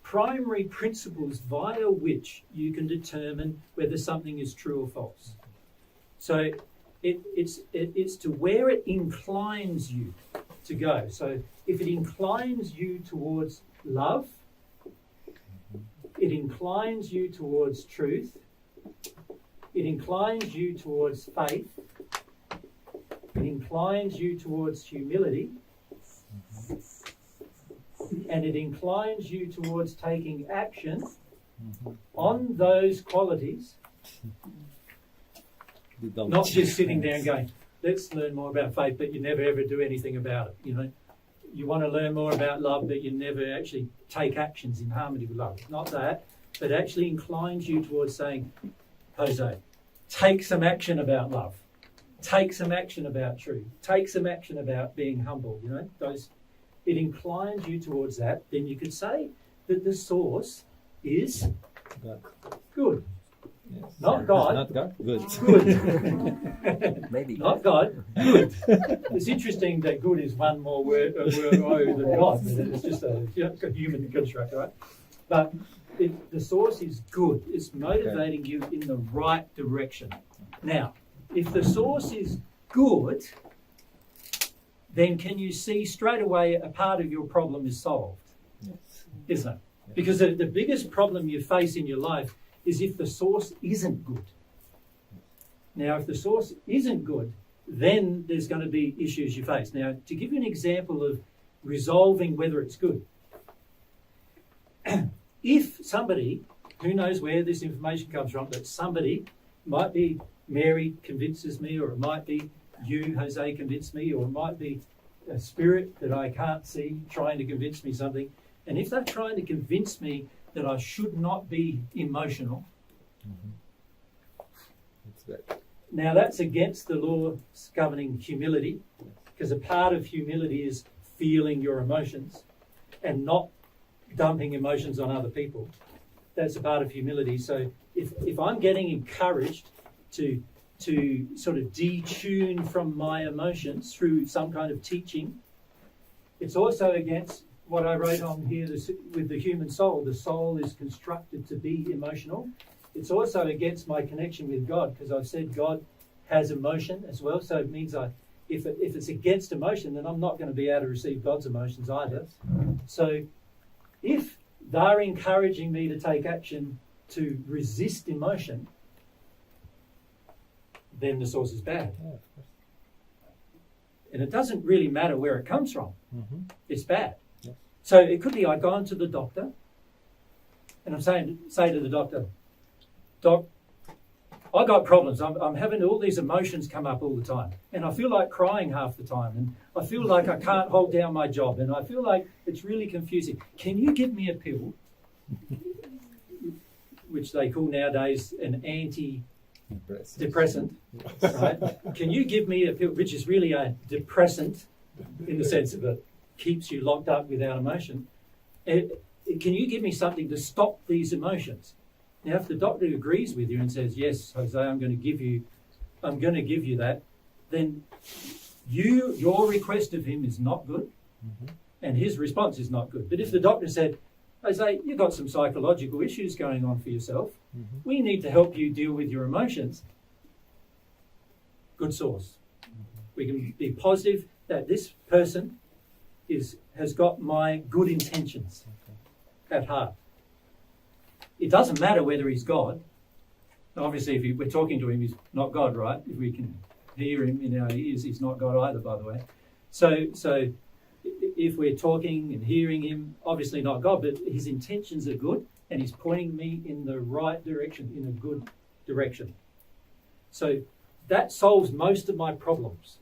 primary principles via which you can determine whether something is true or false. So it's to where it inclines you to go. So if it inclines you towards love, it inclines you towards truth, it inclines you towards faith, it inclines you towards humility, and it inclines you towards taking action on those qualities, not just sitting there and going, let's learn more about faith, but you never ever do anything about it. You want to learn more about love, but you never actually take actions in harmony with love. Not that, but actually inclines you towards saying, Jose, take some action about love, take some action about truth, take some action about being humble. It inclines you towards that. Then you could say that the source is good. Yes. Not God. Not God? Good. Good. Maybe. Not God. Good. It's interesting that good is one more word than God. It's just a human construct, right? But the source is good. It's motivating you in the right direction. Now, if the source is good, then can you see straight away a part of your problem is solved? Yes. Isn't it? Because the biggest problem you face in your life is if the source isn't good. Now, if the source isn't good, then there's going to be issues you face. Now, to give you an example of resolving whether it's good, if somebody, who knows where this information comes from, that somebody, might be Mary convinces me, or it might be you, Jose, convince me, or it might be a spirit that I can't see trying to convince me something. And if they're trying to convince me that I should not be emotional, now that's against the law governing humility, because a part of humility is feeling your emotions and not dumping emotions on other people. That's a part of humility. So if I'm getting encouraged to sort of detune from my emotions through some kind of teaching, it's also against what I wrote on here with the human soul. The soul is constructed to be emotional. It's also against my connection with God, because I've said God has emotion as well. So it means if it's against emotion, then I'm not going to be able to receive God's emotions either. So if they're encouraging me to take action to resist emotion, then the source is bad. And it doesn't really matter where it comes from. It's bad. So it could be I've gone to the doctor and I'm say to the doctor, Doc, I got problems. I'm having all these emotions come up all the time. And I feel like crying half the time. And I feel like I can't hold down my job. And I feel like it's really confusing. Can you give me a pill, which they call nowadays an anti-depressant, right? Can you give me a pill, which is really a depressant in the sense of it keeps you locked up without emotion? Can you give me something to stop these emotions? Now, if the doctor agrees with you and says, yes, Jose, I'm going to give you that, then your request of him is not good, and his response is not good. But if the doctor said, Jose, you've got some psychological issues going on for yourself, we need to help you deal with your emotions, good source. We can be positive that this person has got my good intentions at heart. It doesn't matter whether he's God. Obviously, if we're talking to him, he's not God, right? If we can hear him in our ears, he's not God either, by the way. So if we're talking and hearing him, obviously not God, but his intentions are good, and he's pointing me in the right direction, in a good direction. So that solves most of my problems.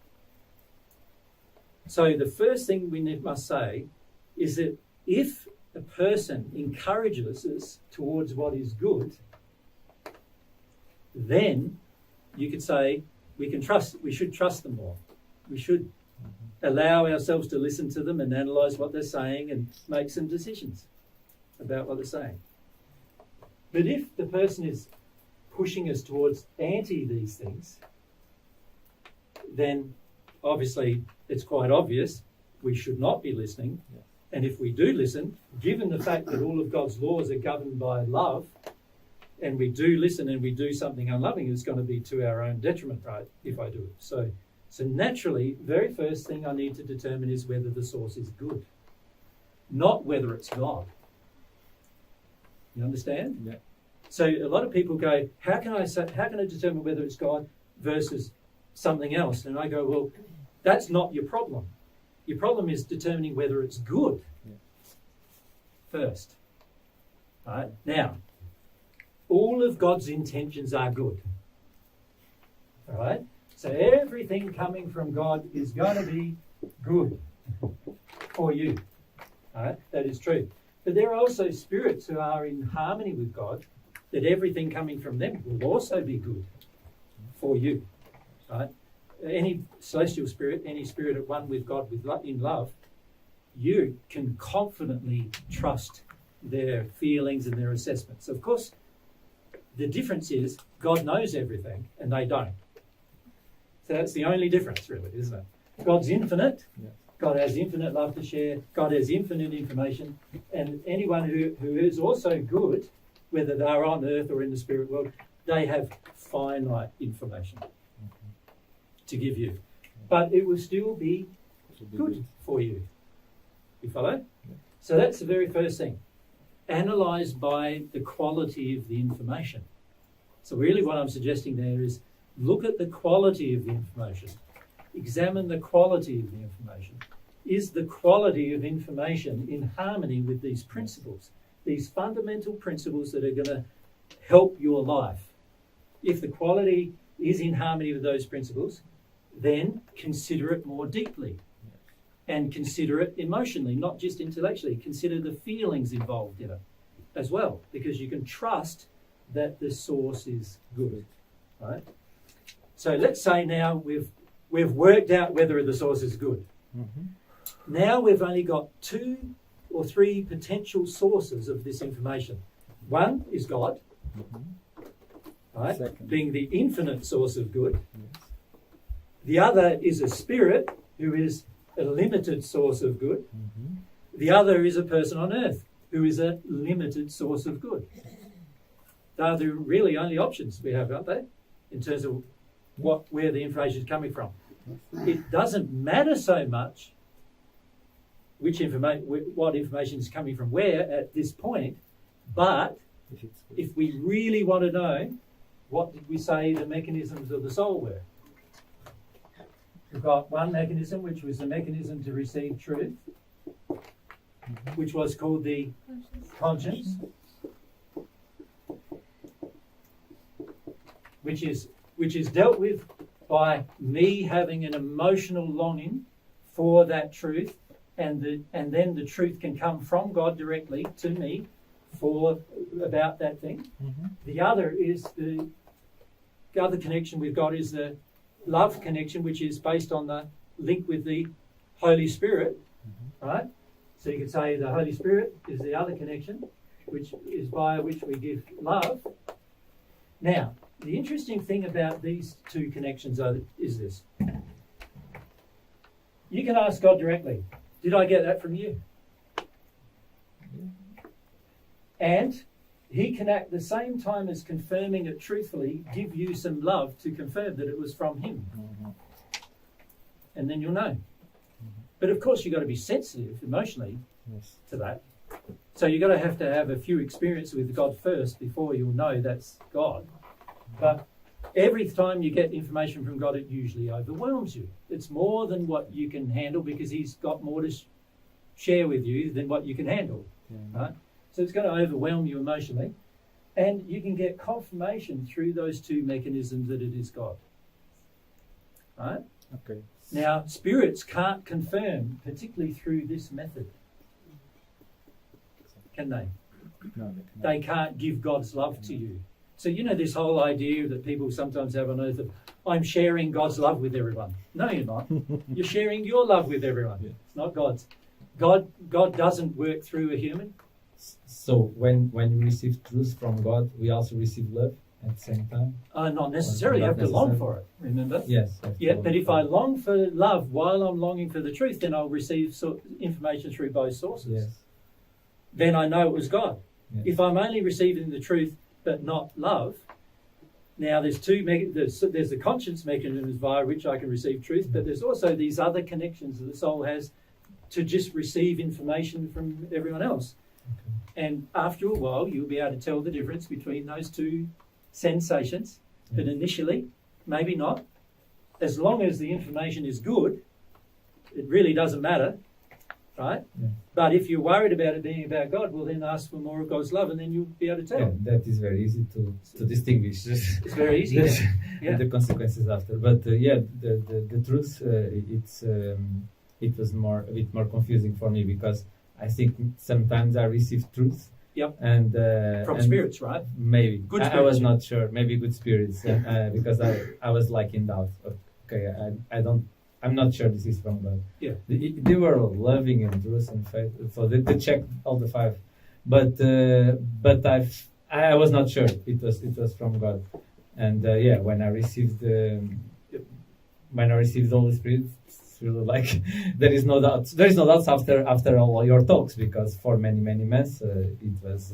So the first thing we must say is that if a person encourages us towards what is good, then you could say we should trust them more. We should allow ourselves to listen to them and analyse what they're saying and make some decisions about what they're saying. But if the person is pushing us towards anti these things, then obviously it's quite obvious we should not be listening. And if we do listen, given the fact that all of God's laws are governed by love, and we do listen and we do something unloving, it's going to be to our own detriment, right, if I do it. So naturally, very first thing I need to determine is whether the source is good, not whether it's God. You understand? Yeah. So a lot of people go, how can I determine whether it's God versus something else? And I go, well, that's not your problem. Your problem is determining whether it's good first. All right? Now, all of God's intentions are good. All right? So everything coming from God is going to be good for you. All right? That is true. But there are also spirits who are in harmony with God, that everything coming from them will also be good for you. All right? Any celestial spirit, any spirit at one with God in love, you can confidently trust their feelings and their assessments. Of course, the difference is God knows everything and they don't. So that's the only difference, really, isn't it? God's infinite. Yeah. God has infinite love to share. God has infinite information. And anyone who is also good, whether they're on earth or in the spirit world, they have finite information to give you. But it will still be good for you. You follow? Yeah. So that's the very first thing. Analyse by the quality of the information. So really what I'm suggesting there is look at the quality of the information. Examine the quality of the information. Is the quality of information in harmony with these principles, these fundamental principles that are going to help your life? If the quality is in harmony with those principles, then consider it more deeply and consider it emotionally, not just intellectually. Consider the feelings involved in it as well, because you can trust that the source is good, right? So let's say now we've worked out whether the source is good. Now we've only got 2 or 3 potential sources of this information. One is God, right? Second. Being the infinite source of good. The other is a spirit who is a limited source of good. The other is a person on earth who is a limited source of good. They are the really only options we have, aren't they? In terms of where the information is coming from. It doesn't matter so much what information is coming from where at this point, but if we really want to know, what did we say the mechanisms of the soul were? We've got one mechanism, which was the mechanism to receive truth, which was called the conscience, which is dealt with by me having an emotional longing for that truth, and then the truth can come from God directly to me about that thing. The other is the other connection we've got is the love connection, which is based on the link with the Holy Spirit, right? So you could say the Holy Spirit is the other connection, which is by which we give love. Now, the interesting thing about these 2 connections is this. You can ask God directly, did I get that from you? And he can at the same time as confirming it truthfully, give you some love to confirm that it was from him. And then you'll know. But of course, you've got to be sensitive emotionally to that. So you've got to have a few experiences with God first before you'll know that's God. But every time you get information from God, it usually overwhelms you. It's more than what you can handle because he's got more to share with you than what you can handle. Right? So it's going to overwhelm you emotionally. And you can get confirmation through those 2 mechanisms that it is God. Right? Okay. Now, spirits can't confirm, particularly through this method. Can they? No, They can't give God's love to you. So you know this whole idea that people sometimes have on earth of, I'm sharing God's love with everyone. No, you're not. You're sharing your love with everyone. It's not God's. God doesn't work through a human. So when we receive truth from God, we also receive love at the same time? Not necessarily. You have to long for it, remember? Yes. Yeah, but if I long for love while I'm longing for the truth, then I'll receive information through both sources. Yes. Then I know it was God. Yes. If I'm only receiving the truth but not love, now there's there's the conscience mechanisms via which I can receive truth, but there's also these other connections that the soul has to just receive information from everyone else. Okay. And after a while, you'll be able to tell the difference between those 2 sensations. But initially, maybe not. As long as the information is good, it really doesn't matter, right? Yeah. But if you're worried about it being about God, well, then ask for more of God's love, and then you'll be able to tell. Yeah, that is very easy to distinguish. It's very easy. Yeah. The consequences after. But the truth, it was a bit more confusing for me because I think sometimes I receive truth. Yep. And from spirits, right? Maybe. Good spirits. I was not sure. Maybe good spirits, because I was like in doubt. Okay, I'm not sure this is from God. Yeah. They were loving and truth and faith, so they checked all the 5, but I was not sure it was from God, and when I received the Holy Spirit, it's really like there is no doubt. There is no doubts after all your talks, because for many months it was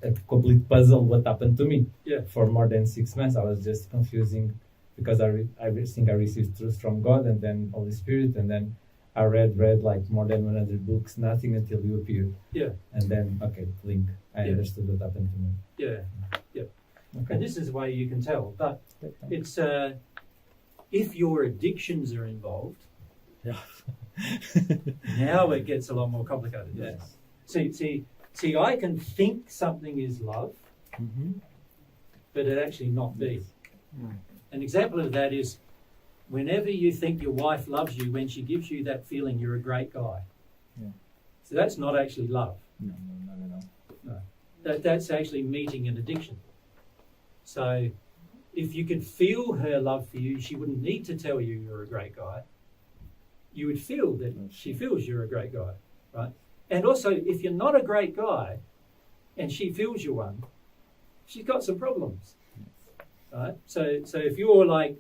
a complete puzzle what happened to me. Yeah. For more than 6 months, I was just confusing. Because I think I received truth from God and then Holy Spirit, and then I read like more than 100 books, nothing until you appeared. Yeah. And then, link. I understood what happened to me. Yeah. Okay. And this is the way you can tell. But it's if your addictions are involved, now it gets a lot more complicated. Yes. See, I can think something is love, but it actually not be. An example of that is whenever you think your wife loves you, when she gives you that feeling, you're a great guy. Yeah. So that's not actually love. No, not at all. No. That's actually meeting an addiction. So if you could feel her love for you, she wouldn't need to tell you you're a great guy. You would feel that she feels you're a great guy, right? And also, if you're not a great guy and she feels you're one, she's got some problems, right? So if you're like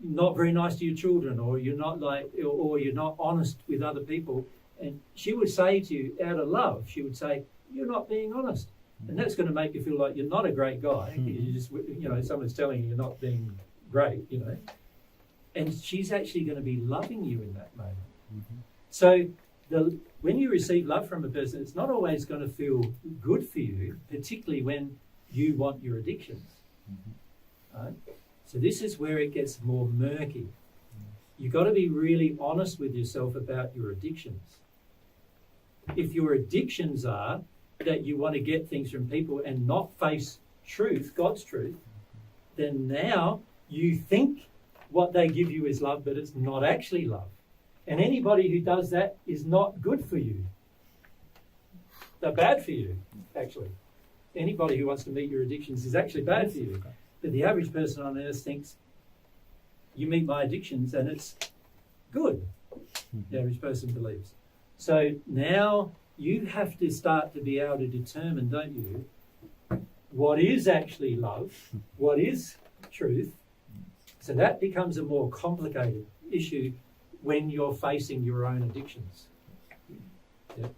not very nice to your children, or you're not or you're not honest with other people, and she would say to you out of love, she would say, you're not being honest. And that's going to make you feel like you're not a great guy. You just, someone's telling you you're not being great, And she's actually going to be loving you in that moment. Mm-hmm. So when you receive love from a person, it's not always going to feel good for you, particularly when you want your addictions. Mm-hmm. Right? So this is where it gets more murky. You've got to be really honest with yourself about your addictions. If your addictions are that you want to get things from people and not face truth, God's truth, then now you think what they give you is love, but it's not actually love. And anybody who does that is not good for you. They're bad for you, actually. Anybody who wants to meet your addictions is actually bad for you. But the average person on earth thinks, you meet my addictions and it's good. The average person believes. So now you have to start to be able to determine, don't you, what is actually love, what is truth. So that becomes a more complicated issue when you're facing your own addictions. Yep.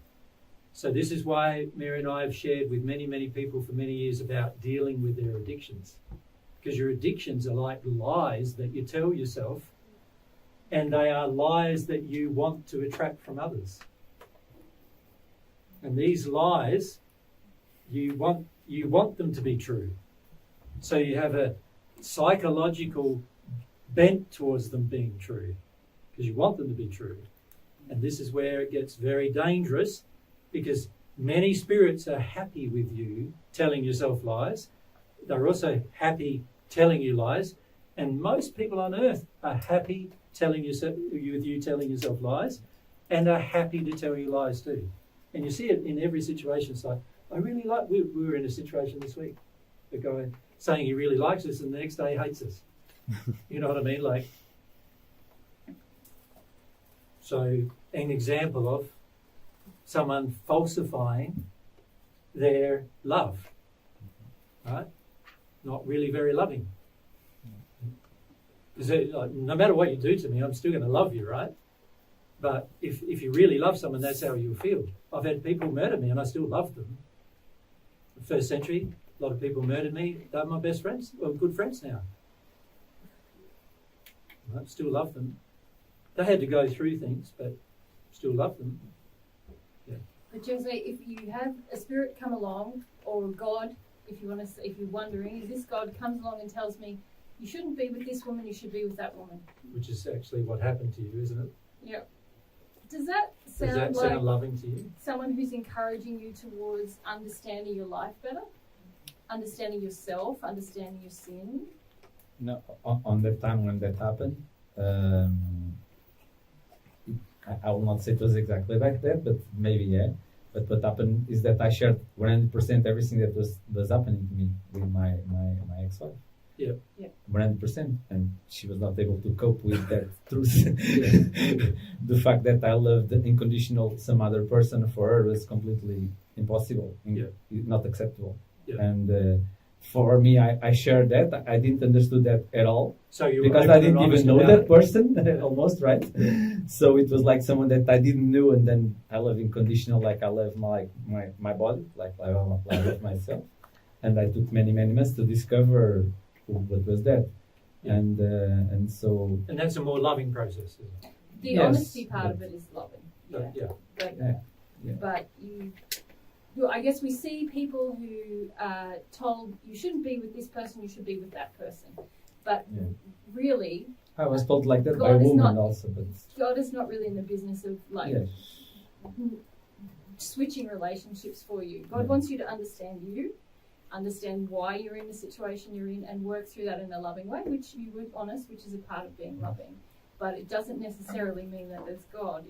So this is why Mary and I have shared with many, many people for many years about dealing with their addictions. Because your addictions are like lies that you tell yourself, and they are lies that you want to attract from others. And these lies, you want them to be true. So you have a psychological bent towards them being true, because you want them to be true. And this is where it gets very dangerous, because many spirits are happy with you telling yourself lies. They're also happy telling you lies. And most people on earth are happy with you telling yourself lies, and are happy to tell you lies too. And you see it in every situation. It's like, we were in a situation this week, a guy saying he really likes us and the next day hates us. You know what I mean? So an example of someone falsifying their love, right? Not really very loving. Because no matter what you do to me, I'm still going to love you, right? But if you really love someone, that's how you feel. I've had people murder me and I still love them. The first century, a lot of people murdered me. They're my best friends, well, good friends now. I still love them. They had to go through things, but still love them. Yeah. But Jose, if you have a spirit come along, or God, if you're wondering, if this God comes along and tells me, you shouldn't be with this woman, you should be with that woman. Which is actually what happened to you, isn't it? Yeah. Does that sound loving to you? Someone who's encouraging you towards understanding your life better? Understanding yourself, understanding your sin? No, on that time when that happened, I will not say it was exactly like that, but maybe, yeah. But what happened is that I shared 100% everything that was happening to me with my ex-wife. Yeah. 100%, and she was not able to cope with that truth. The fact that I loved unconditional some other person for her was completely impossible, not acceptable. Yeah. And for me, I shared that. I didn't understand that at all. So because I didn't even know that person, almost, right? So it was like someone that I didn't know, and then I love unconditional, like I love my body, like I love myself. And I took many months to discover what was that. Yeah. And so... And that's a more loving process, isn't it? The honesty part of it is loving. But I guess we see people who are told, you shouldn't be with this person, you should be with that person. But really... I was told like that by a woman also. But God is not really in the business of switching relationships for you. God wants you to understand you, understand why you're in the situation you're in, and work through that in a loving way, which you would honest, which is a part of being loving. But it doesn't necessarily mean that there's God.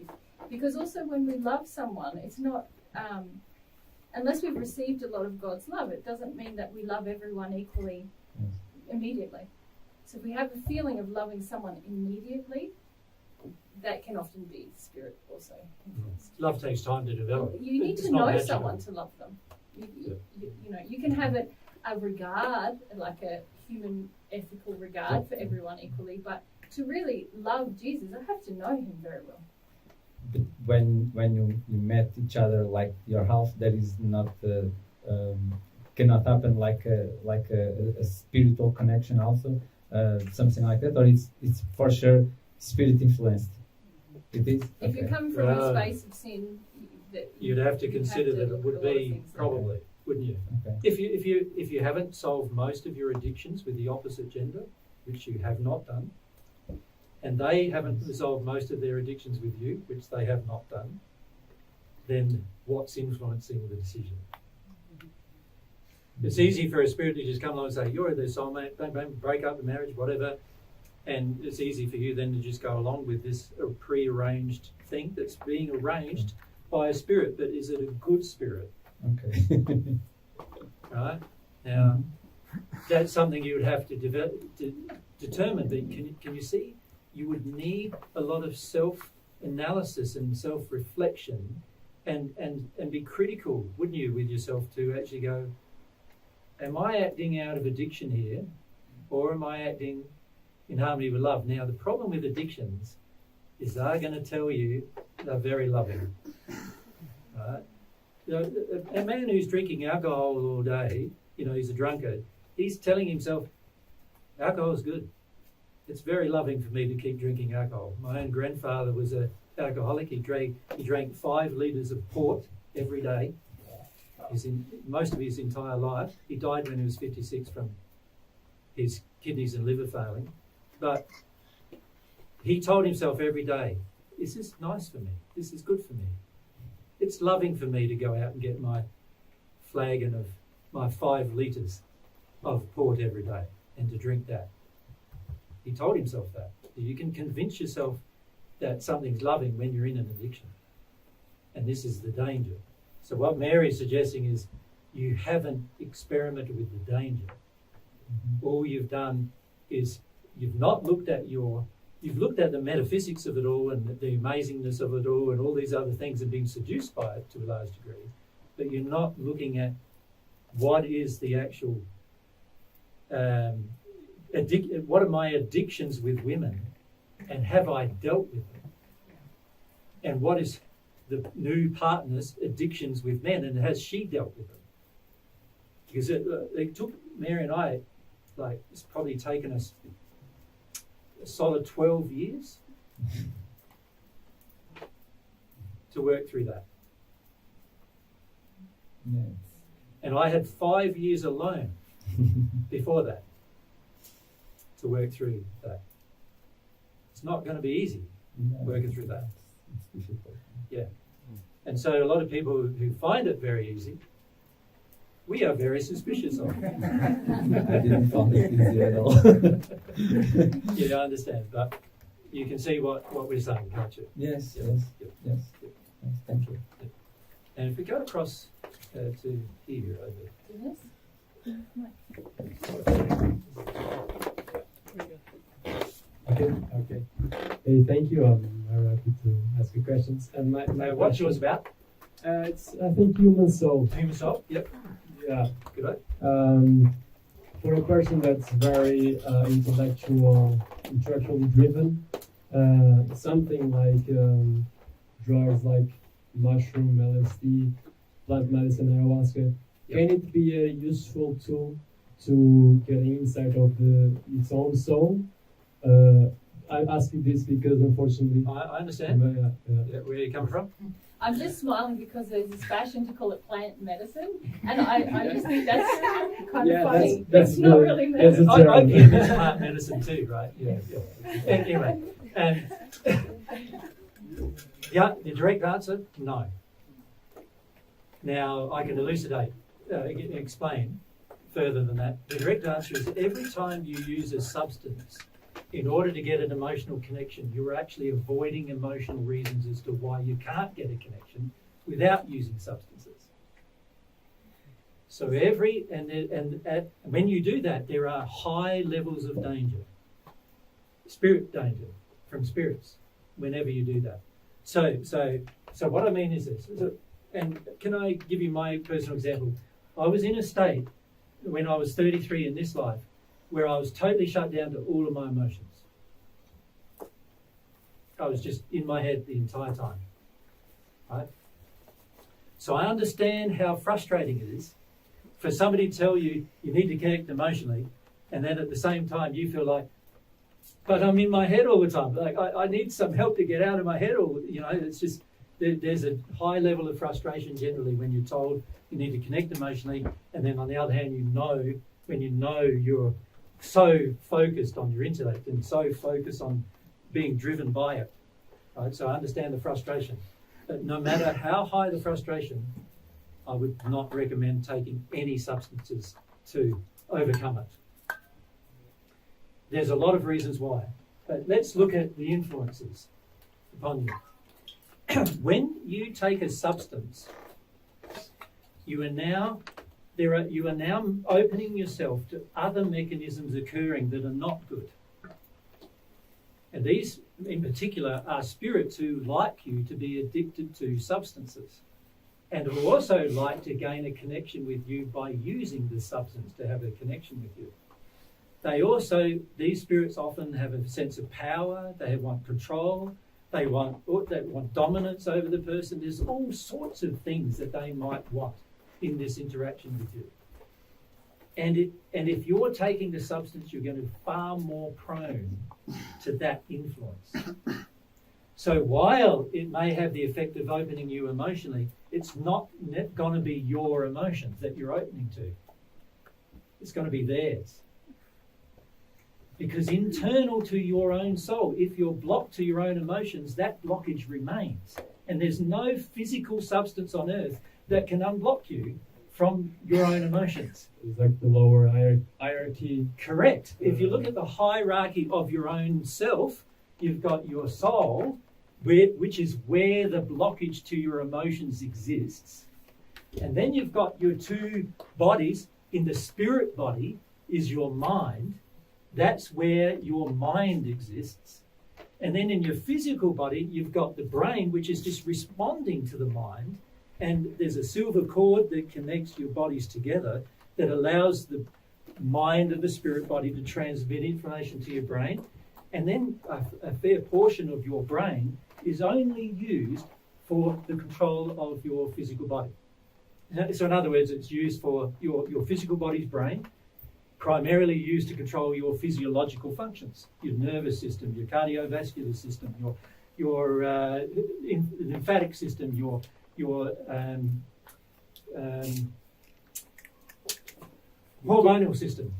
Because also when we love someone, it's not, unless we've received a lot of God's love, it doesn't mean that we love everyone equally immediately. So if we have a feeling of loving someone immediately, that can often be spirit also influenced. Love takes time to develop. You need It's to not know magical. someone to love them. You know, you can have a regard, like a human ethical regard for everyone equally, but to really love Jesus, I have to know him very well. But when you met each other like your half, that is not cannot happen like a spiritual connection also, something like that, or it's for sure spirit influenced. It is. If you come from a space of sin, you'd have to consider that it would be probably, wouldn't you? Okay. If you haven't solved most of your addictions with the opposite gender, which you have not done, and they haven't resolved most of their addictions with you, which they have not done, then what's influencing the decision? It's easy for a spirit to just come along and say, you're their soulmate, bang, bang, break up the marriage, whatever. And it's easy for you then to just go along with this pre-arranged thing that's being arranged by a spirit, but is it a good spirit? Okay. Right? Now, that's something you would have to determine. But can you see? You would need a lot of self-analysis and self-reflection and be critical, wouldn't you, with yourself to actually go, am I acting out of addiction here, or am I acting in harmony with love? Now, the problem with addictions is they're going to tell you they're very loving. Right? You know, a man who's drinking alcohol all day, he's a drunkard, he's telling himself, alcohol is good. It's very loving for me to keep drinking alcohol. My own grandfather was an alcoholic. He drank 5 litres of port every day. Most of his entire life. He died when he was 56 from his kidneys and liver failing. But he told himself every day, this is nice for me. This is good for me. It's loving for me to go out and get my flagon of my 5 litres of port every day and to drink that. He told himself that. You can convince yourself that something's loving when you're in an addiction. And this is the danger. So what Mary's suggesting is you haven't experimented with the danger. All you've done is you've looked at the metaphysics of it all and the amazingness of it all and all these other things and been seduced by it to a large degree, but you're not looking at what is the actual what are my addictions with women, and have I dealt with them? And what is the new partner's addictions with men, and has she dealt with them? Because it took Mary and I, it's probably taken us a solid 12 years to work through that. Yes. And I had 5 years alone before that to work through that. It's not going to be easy working through that. It's difficult. Yeah. And so a lot of people who find it very easy, we are very suspicious of. I didn't find it easy at all. Yeah, I understand. But you can see what we're saying, can't you? Yes, Yep. yes, Yep. yes. Yep. Yes, thank you. And if we go across to here, over. Okay. Hey, thank you. I'm very happy to ask you questions. And my What's question, yours about? It's I think human soul. Human soul? Yep. Yeah. Good. For a person that's very intellectually driven, something like drugs like mushroom, LSD, plant medicine, ayahuasca, can it be a useful tool to get insight of its own soul? I'm asking this because unfortunately, I understand. Yeah. Where are you coming from? I'm just smiling because there's this fashion to call it plant medicine, and I just think that's kind of funny. That's it's not really medicine. I give this plant medicine too, right? Yeah. Anyway, and the direct answer, no. Now I can elucidate, explain. further than that. The direct answer is every time you use a substance in order to get an emotional connection, you're actually avoiding emotional reasons as to why you can't get a connection without using substances. So when you do that, there are high levels of danger, spirit danger from spirits, whenever you do that. So what I mean is this, and can I give you my personal example? I was in a state when I was 33 in this life where I was totally shut down to all of my emotions. I was just in my head the entire time, right? So I understand how frustrating it is for somebody to tell you you need to connect emotionally, and then at the same time you feel like, but I'm in my head all the time. Like I need some help to get out of my head, or it's just there's a high level of frustration generally when you're told you need to connect emotionally, and then on the other hand, when you're so focused on your intellect and so focused on being driven by it. Right? So I understand the frustration, but no matter how high the frustration, I would not recommend taking any substances to overcome it. There's a lot of reasons why, but let's look at the influences upon you. When you take a substance, you are now opening yourself to other mechanisms occurring that are not good. And these, in particular, are spirits who like you to be addicted to substances, and who also like to gain a connection with you by using the substance to have a connection with you. These spirits often have a sense of power, they want control, they want dominance over the person. There's all sorts of things that they might want in this interaction with you. And if you're taking the substance, you're going to be far more prone to that influence. So while it may have the effect of opening you emotionally, it's not going to be your emotions that you're opening to. It's going to be theirs. Because internal to your own soul, if you're blocked to your own emotions, that blockage remains. And there's no physical substance on earth that can unblock you from your own emotions. It's like the lower hierarchy. Correct. If you look at the hierarchy of your own self, you've got your soul, which is where the blockage to your emotions exists. And then you've got your two bodies. In the spirit body is your mind. That's where your mind exists. And then in your physical body, you've got the brain, which is just responding to the mind. And there's a silver cord that connects your bodies together that allows the mind of the spirit body to transmit information to your brain. And then a fair portion of your brain is only used for the control of your physical body. So in other words, it's used for your physical body's brain, primarily used to control your physiological functions, your nervous system, your cardiovascular system, your lymphatic system, your hormonal system,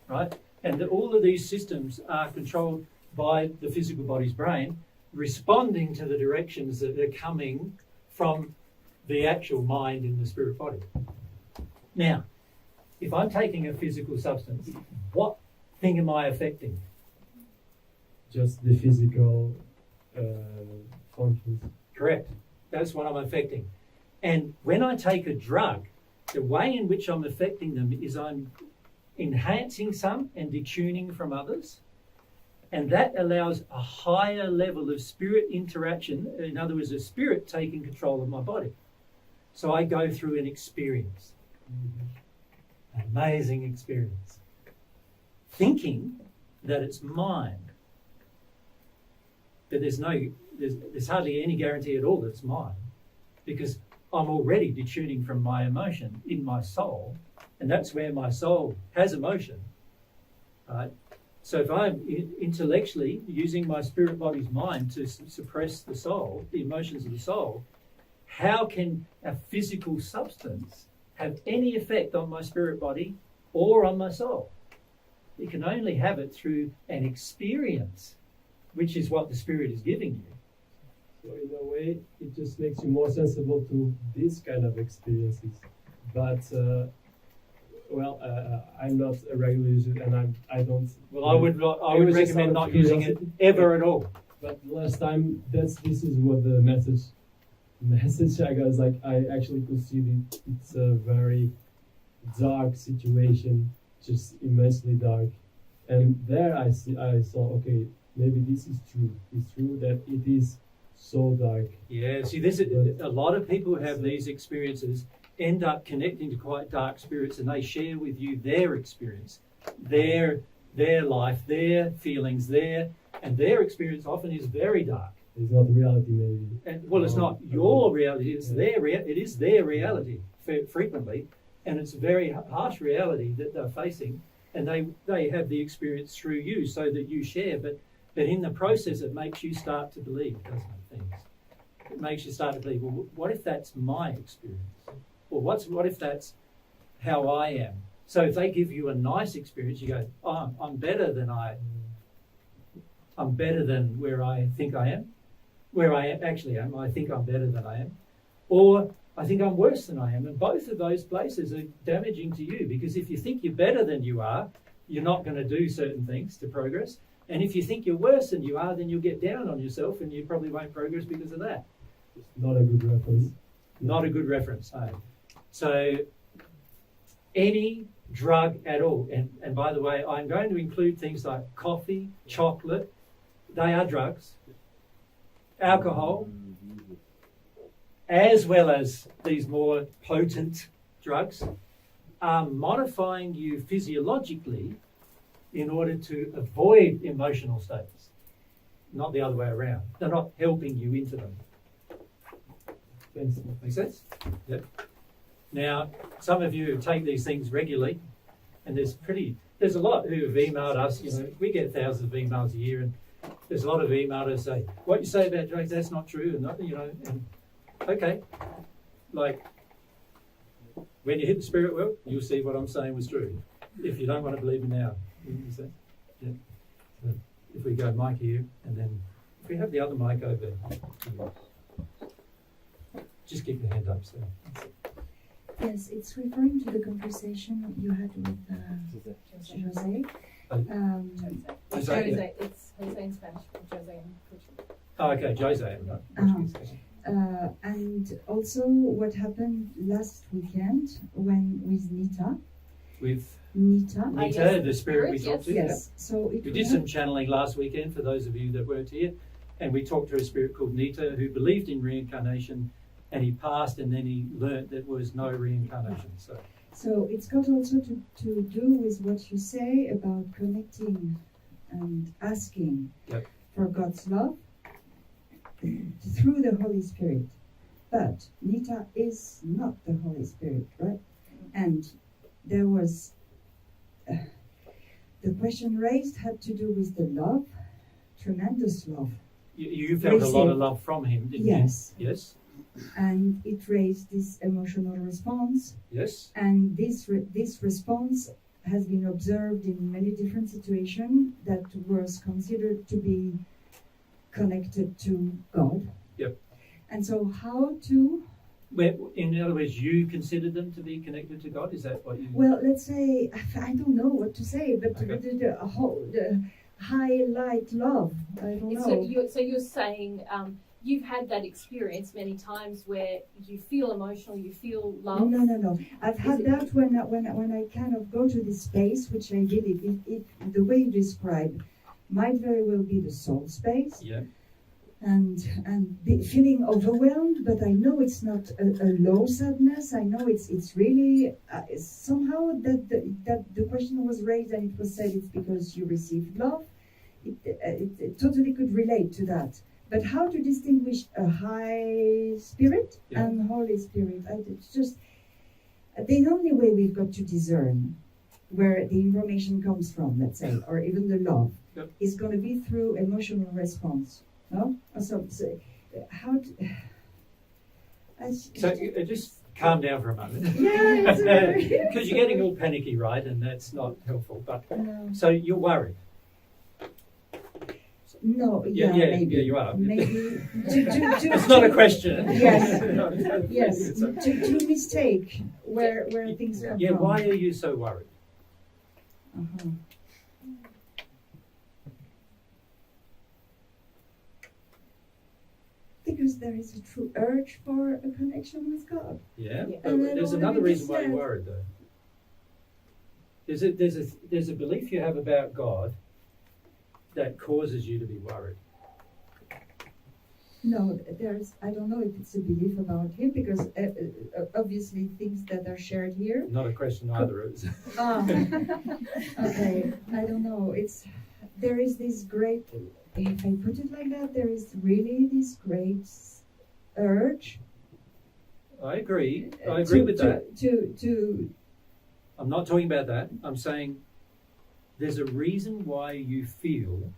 right? And all of these systems are controlled by the physical body's brain, responding to the directions that are coming from the actual mind in the spirit body. Now, if I'm taking a physical substance, what thing am I affecting? Just the physical functions. Correct. That's what I'm affecting. And when I take a drug, the way in which I'm affecting them is I'm enhancing some and detuning from others. And that allows a higher level of spirit interaction. In other words, a spirit taking control of my body. So I go through an experience. An amazing experience. Thinking that it's mine. But there's hardly any guarantee at all that it's mine. Because I'm already detuning from my emotion in my soul. And that's where my soul has emotion. Right? So if I'm intellectually using my spirit body's mind to suppress the soul, the emotions of the soul, how can a physical substance have any effect on my spirit body or on my soul? You can only have it through an experience, which is what the spirit is giving you. So in a way, it just makes you more sensible to these kind of experiences. But well, I'm not a regular user, and I don't. Well, I would It recommend was just out of not using it curiosity. ever at all. But last time, this is what the message I got is like. I actually could see that it's a very dark situation, just immensely dark. And there I saw, okay, maybe this is true. It's true that it is so dark. Yeah, see, a lot of people who have these experiences end up connecting to quite dark spirits, and they share with you their experience, their life, their feelings, and their experience often is very dark. It's not reality, maybe. And well, it's not your reality; it's it is their reality frequently, and it's a very harsh reality that they're facing, and they have the experience through you, so that you share. But in the process, it makes you start to believe, doesn't it? Things. It makes you start to believe. Well, what if that's my experience? Or what if that's how I am? So if they give you a nice experience, you go, "Oh, I'm better than where I think I am, where I actually am. I think I'm better than I am, or I think I'm worse than I am." And both of those places are damaging to you, because if you think you're better than you are, you're not going to do certain things to progress. And if you think you're worse than you are, then you'll get down on yourself, and you probably won't progress because of that. It's not a good reference. Not a good reference. No. So any drug at all, and by the way, I'm going to include things like coffee, chocolate, they are drugs, alcohol, as well as these more potent drugs, are modifying you physiologically in order to avoid emotional states, not the other way around. They're not helping you into them. Make sense? Yep. Now, some of you take these things regularly, and there's a lot who have emailed us. You know, we get thousands of emails a year, and there's a lot of emailers say, "What you say about drugs, that's not true," and not, and okay, like when you hit the spirit world, you'll see what I'm saying was true. If you don't want to believe me now, you see? Yeah. So if we go mic here, and then if we have the other mic over there, just keep your hand up. So. Yes, it's referring to the conversation you had with Jose. Jose. It's Jose in Spanish, Jose in Portuguese. Oh, okay, Jose. Right. And also what happened last weekend with Nita. With Nita, Nita, the spirit we talked to. Yes. So we did some channeling last weekend for those of you that weren't here, and we talked to a spirit called Nita who believed in reincarnation. And he passed, and then he learnt that there was no reincarnation. So it's got also to do with what you say about connecting and asking for God's love through the Holy Spirit. But Nita is not the Holy Spirit, right? And there was the question raised had to do with the love, tremendous love. You felt a lot of love from him, didn't you? Yes. And it raised this emotional response. Yes. And this response has been observed in many different situations that was considered to be connected to God. Yep. And so how to... In other words, you considered them to be connected to God? Is that what you... Well, let's say, I don't know what to say, but the highlight love, I don't know. So you're saying... you've had that experience many times where you feel emotional, you feel love. No. I've had that when I kind of go to this space, which I did it the way you describe might very well be the soul space. Yeah. And feeling overwhelmed, but I know it's not a low sadness. I know it's really somehow that the question was raised and it was said it's because you received love. It totally could relate to that. But how to distinguish a high spirit and Holy Spirit? It's just the only way we've got to discern where the information comes from, let's say, or even the love, is going to be through emotional response. No? So how to... just calm down for a moment. Yeah, because you're getting all panicky, right? And that's not helpful. But so you're worried. No, yeah, maybe. Yeah, you are. Maybe It's not a question. Yes, yes. To mistake where things come Yeah, from. why are you so worried? Uh-huh. Because there is a true urge for a connection with God. Yeah, Yeah. but And then there's all another you reason just why you're said- worried, though. There's a belief you have about God that causes you to be worried. No, I don't know if it's a belief about him, because obviously things that are shared here. Not a question either. It's Ah, okay, I don't know. There is this great, if I put it like that, there is really this great urge. I agree with that. To I'm not talking about that. I'm saying there's a reason why you feel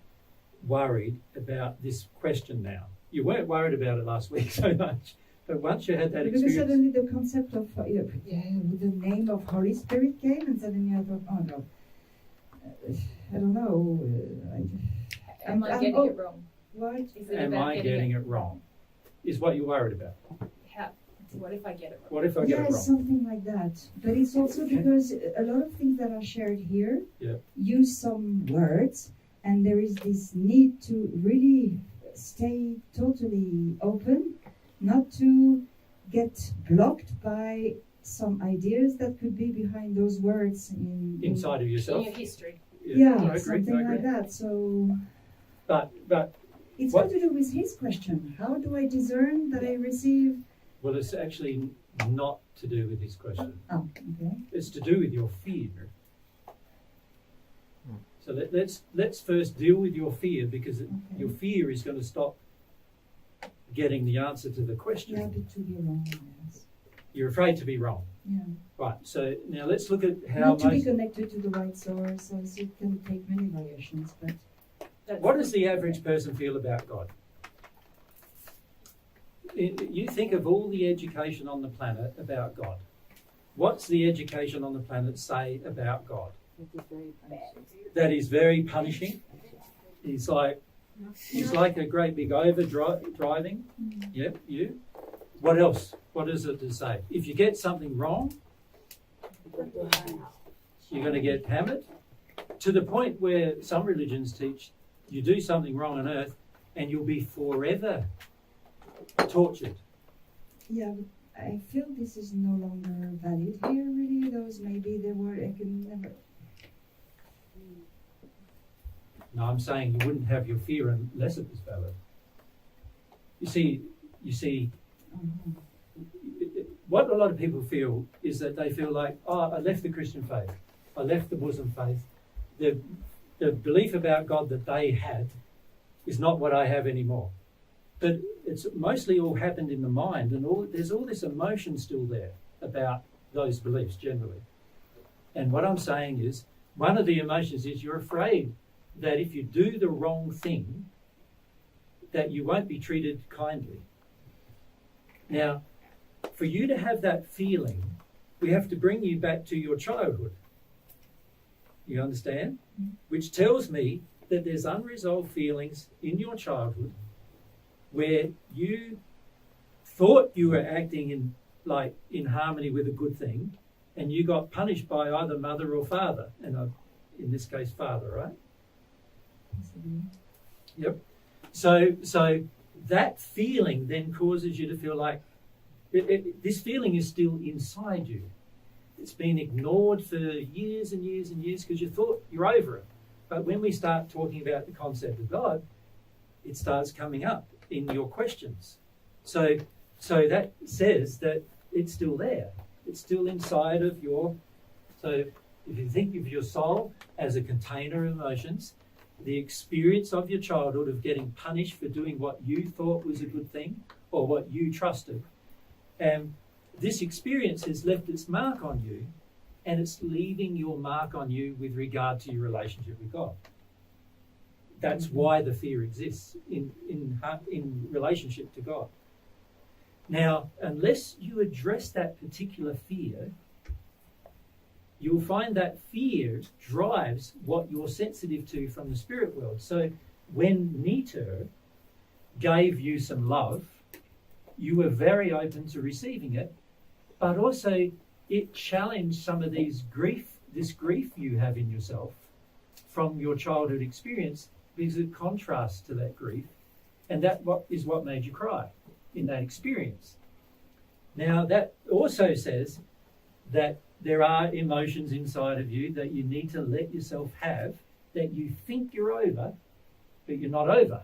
worried about this question now. You weren't worried about it last week so much, but once you had that because experience, suddenly the concept of the name of Holy Spirit came, and suddenly I thought, oh no, I don't know. Am I getting it wrong? What? Is it am about I getting it wrong? Is what you're worried about. What if I get it wrong? What if I get it Yes, wrong? something like that. But it's also because a lot of things that are shared here Yeah. use some words, and there is this need to really stay totally open, not to get blocked by some ideas that could be behind those words Inside of In yourself. your history. Yeah, I agree. something I agree. like that. So But it's What- got to do with his question. How do I discern that I receive? well, it's actually not to do with this question. Oh, okay. It's to do with your fear. So let's first deal with your fear, because your fear is going to stop getting the answer to the question. Yeah, but to be wrong. Yes. You're afraid to be wrong. Yeah. Right. So now let's look at how Not to be most. connected to the right source, as it can take many variations, but What does the average person feel about God? You think of all the education on the planet about God. What's the education on the planet say about God? That is very punishing. He's like a great big driving. Yep, you. What else? What is it to say? If you get something wrong, you're going to get hammered, to the point where some religions teach you do something wrong on earth and you'll be forever tortured. yeah, but I feel this is no longer valid here. Really, those maybe they were. I can never. No, I'm saying you wouldn't have your fear unless it was valid. You see, what a lot of people feel is that they feel like, oh, I left the Christian faith, I left the Muslim faith. The belief about God that they had is not what I have anymore. But it's mostly all happened in the mind, and there's all this emotion still there about those beliefs generally. And what I'm saying is, one of the emotions is you're afraid that if you do the wrong thing, that you won't be treated kindly. Now, for you to have that feeling, we have to bring you back to your childhood. You understand? Which tells me that there's unresolved feelings in your childhood where you thought you were acting in harmony with a good thing, and you got punished by either mother or father, and in this case, father, right? Yep. So that feeling then causes you to feel like this feeling is still inside you. It's been ignored for years and years and years because you thought you're over it. But when we start talking about the concept of God, it starts coming up in your questions. So that says that it's still there. It's still inside of your. So if you think of your soul as a container of emotions, the experience of your childhood of getting punished for doing what you thought was a good thing or what you trusted, and this experience has left its mark on you, and it's leaving your mark on you with regard to your relationship with God. That's why the fear exists in relationship to God. Now, unless you address that particular fear, you'll find that fear drives what you're sensitive to from the spirit world. So when Nita gave you some love, you were very open to receiving it, but also it challenged some of this grief you have in yourself from your childhood experience, because it contrasts to that grief, and that is what made you cry in that experience. Now, that also says that there are emotions inside of you that you need to let yourself have, that you think you're over, but you're not over.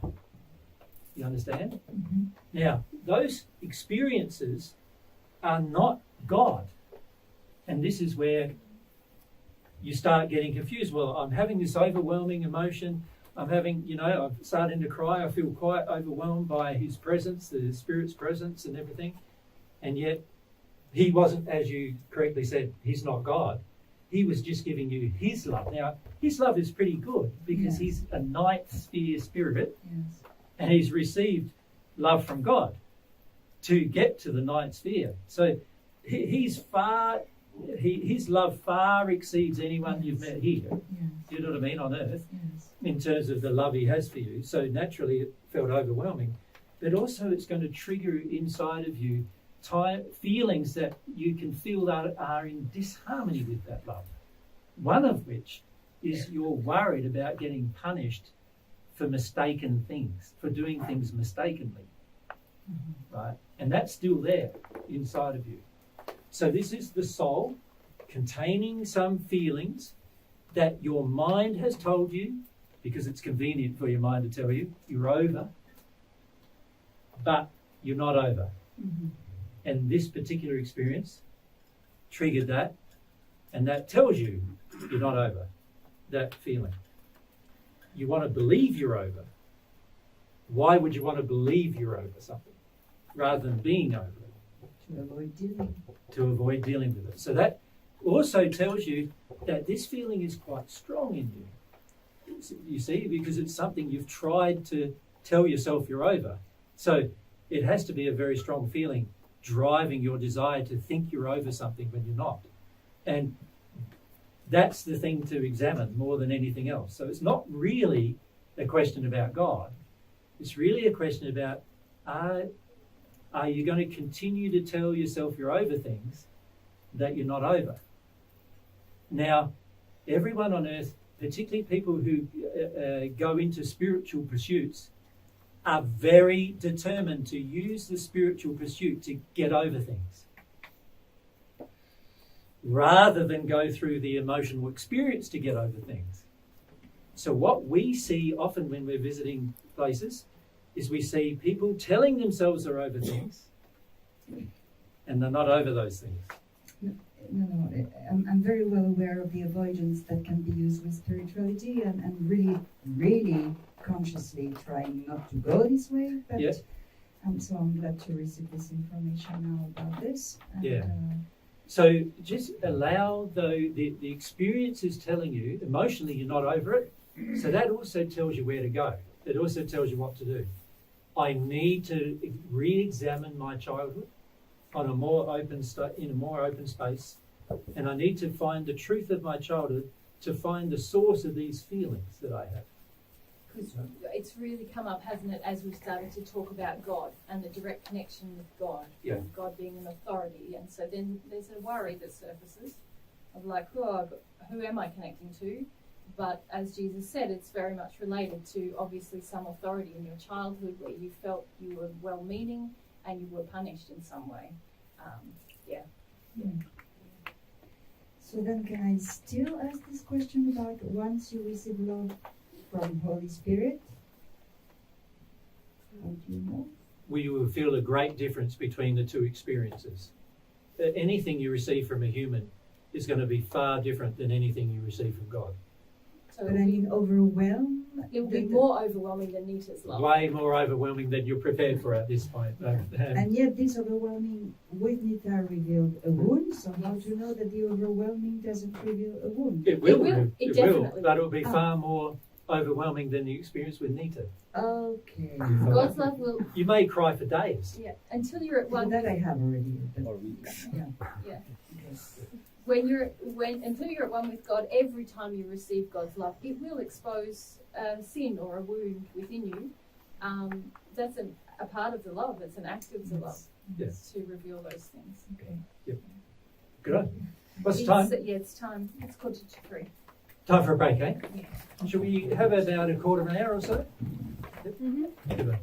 You understand? Mm-hmm. Now, those experiences are not God. And this is where you start getting confused. Well, I'm having this overwhelming emotion. I'm starting to cry. I feel quite overwhelmed by his presence, the Spirit's presence and everything. And yet, he wasn't, as you correctly said, he's not God. He was just giving you his love. Now, his love is pretty good because he's a ninth sphere spirit, and he's received love from God to get to the ninth sphere. So his love far exceeds anyone you've met here. Do you know what I mean, on earth, in terms of the love he has for you. So naturally it felt overwhelming. But also it's going to trigger inside of you feelings that you can feel that are in disharmony with that love. One of which is you're worried about getting punished for mistaken things, for doing things mistakenly. Right? And that's still there inside of you. So this is the soul containing some feelings that your mind has told you, because it's convenient for your mind to tell you, you're over, but you're not over. And this particular experience triggered that, and that tells you you're not over, that feeling. You want to believe you're over. Why would you want to believe you're over something rather than being over it? To avoid dealing. To avoid dealing with it. So that also tells you that this feeling is quite strong in you. You see, because it's something you've tried to tell yourself you're over. So it has to be a very strong feeling driving your desire to think you're over something when you're not. And that's the thing to examine more than anything else. So it's not really a question about God. It's really a question about, are you going to continue to tell yourself you're over things that you're not over? Now, everyone on earth, particularly people who go into spiritual pursuits, are very determined to use the spiritual pursuit to get over things, rather than go through the emotional experience to get over things. So what we see often when we're visiting places is we see people telling themselves they're over things, and they're not over those things. No, I'm very well aware of the avoidance that can be used with spirituality, and really consciously trying not to go this way. But so I'm glad to receive this information now about this. And, so just allow the experience is telling you, emotionally you're not over it, so that also tells you where to go. It also tells you what to do. I need to re-examine my childhood on a more open in a more open space, and I need to find the truth of my childhood to find the source of these feelings that I have. Because it's really come up, hasn't it, as we've started to talk about God and the direct connection with God, and God being an authority. And so then there's a worry that surfaces of like, who am I connecting to? But as Jesus said, it's very much related to obviously some authority in your childhood where you felt you were well-meaning and you were punished in some way. So then can I still ask this question about once you receive love from Holy Spirit? How do you know? We will feel a great difference between the two experiences. Anything you receive from a human is going to be far different than anything you receive from God. So but I mean, overwhelm? It will be more overwhelming than Nita's love. Way more overwhelming than you're prepared for at this point. And yet this overwhelming with Nita revealed a wound, so how do you know that the overwhelming doesn't reveal a wound? It will, it definitely but it will be far more overwhelming than the experience with Nita. Okay. God's love will... You may cry for days. Yeah, until you're at one... That I have already. Or weeks. Yeah. Yeah. until you're at one with God, every time you receive God's love, it will expose a sin or a wound within you. That's a part of the love. It's an act of the love. Yes. To reveal those things. Okay. Yep. Good. What's the time? Yeah, it's time. It's 2:45. Time for a break, eh? Yeah. Should we have it now in a quarter of an hour or so? Mm-hmm. Good.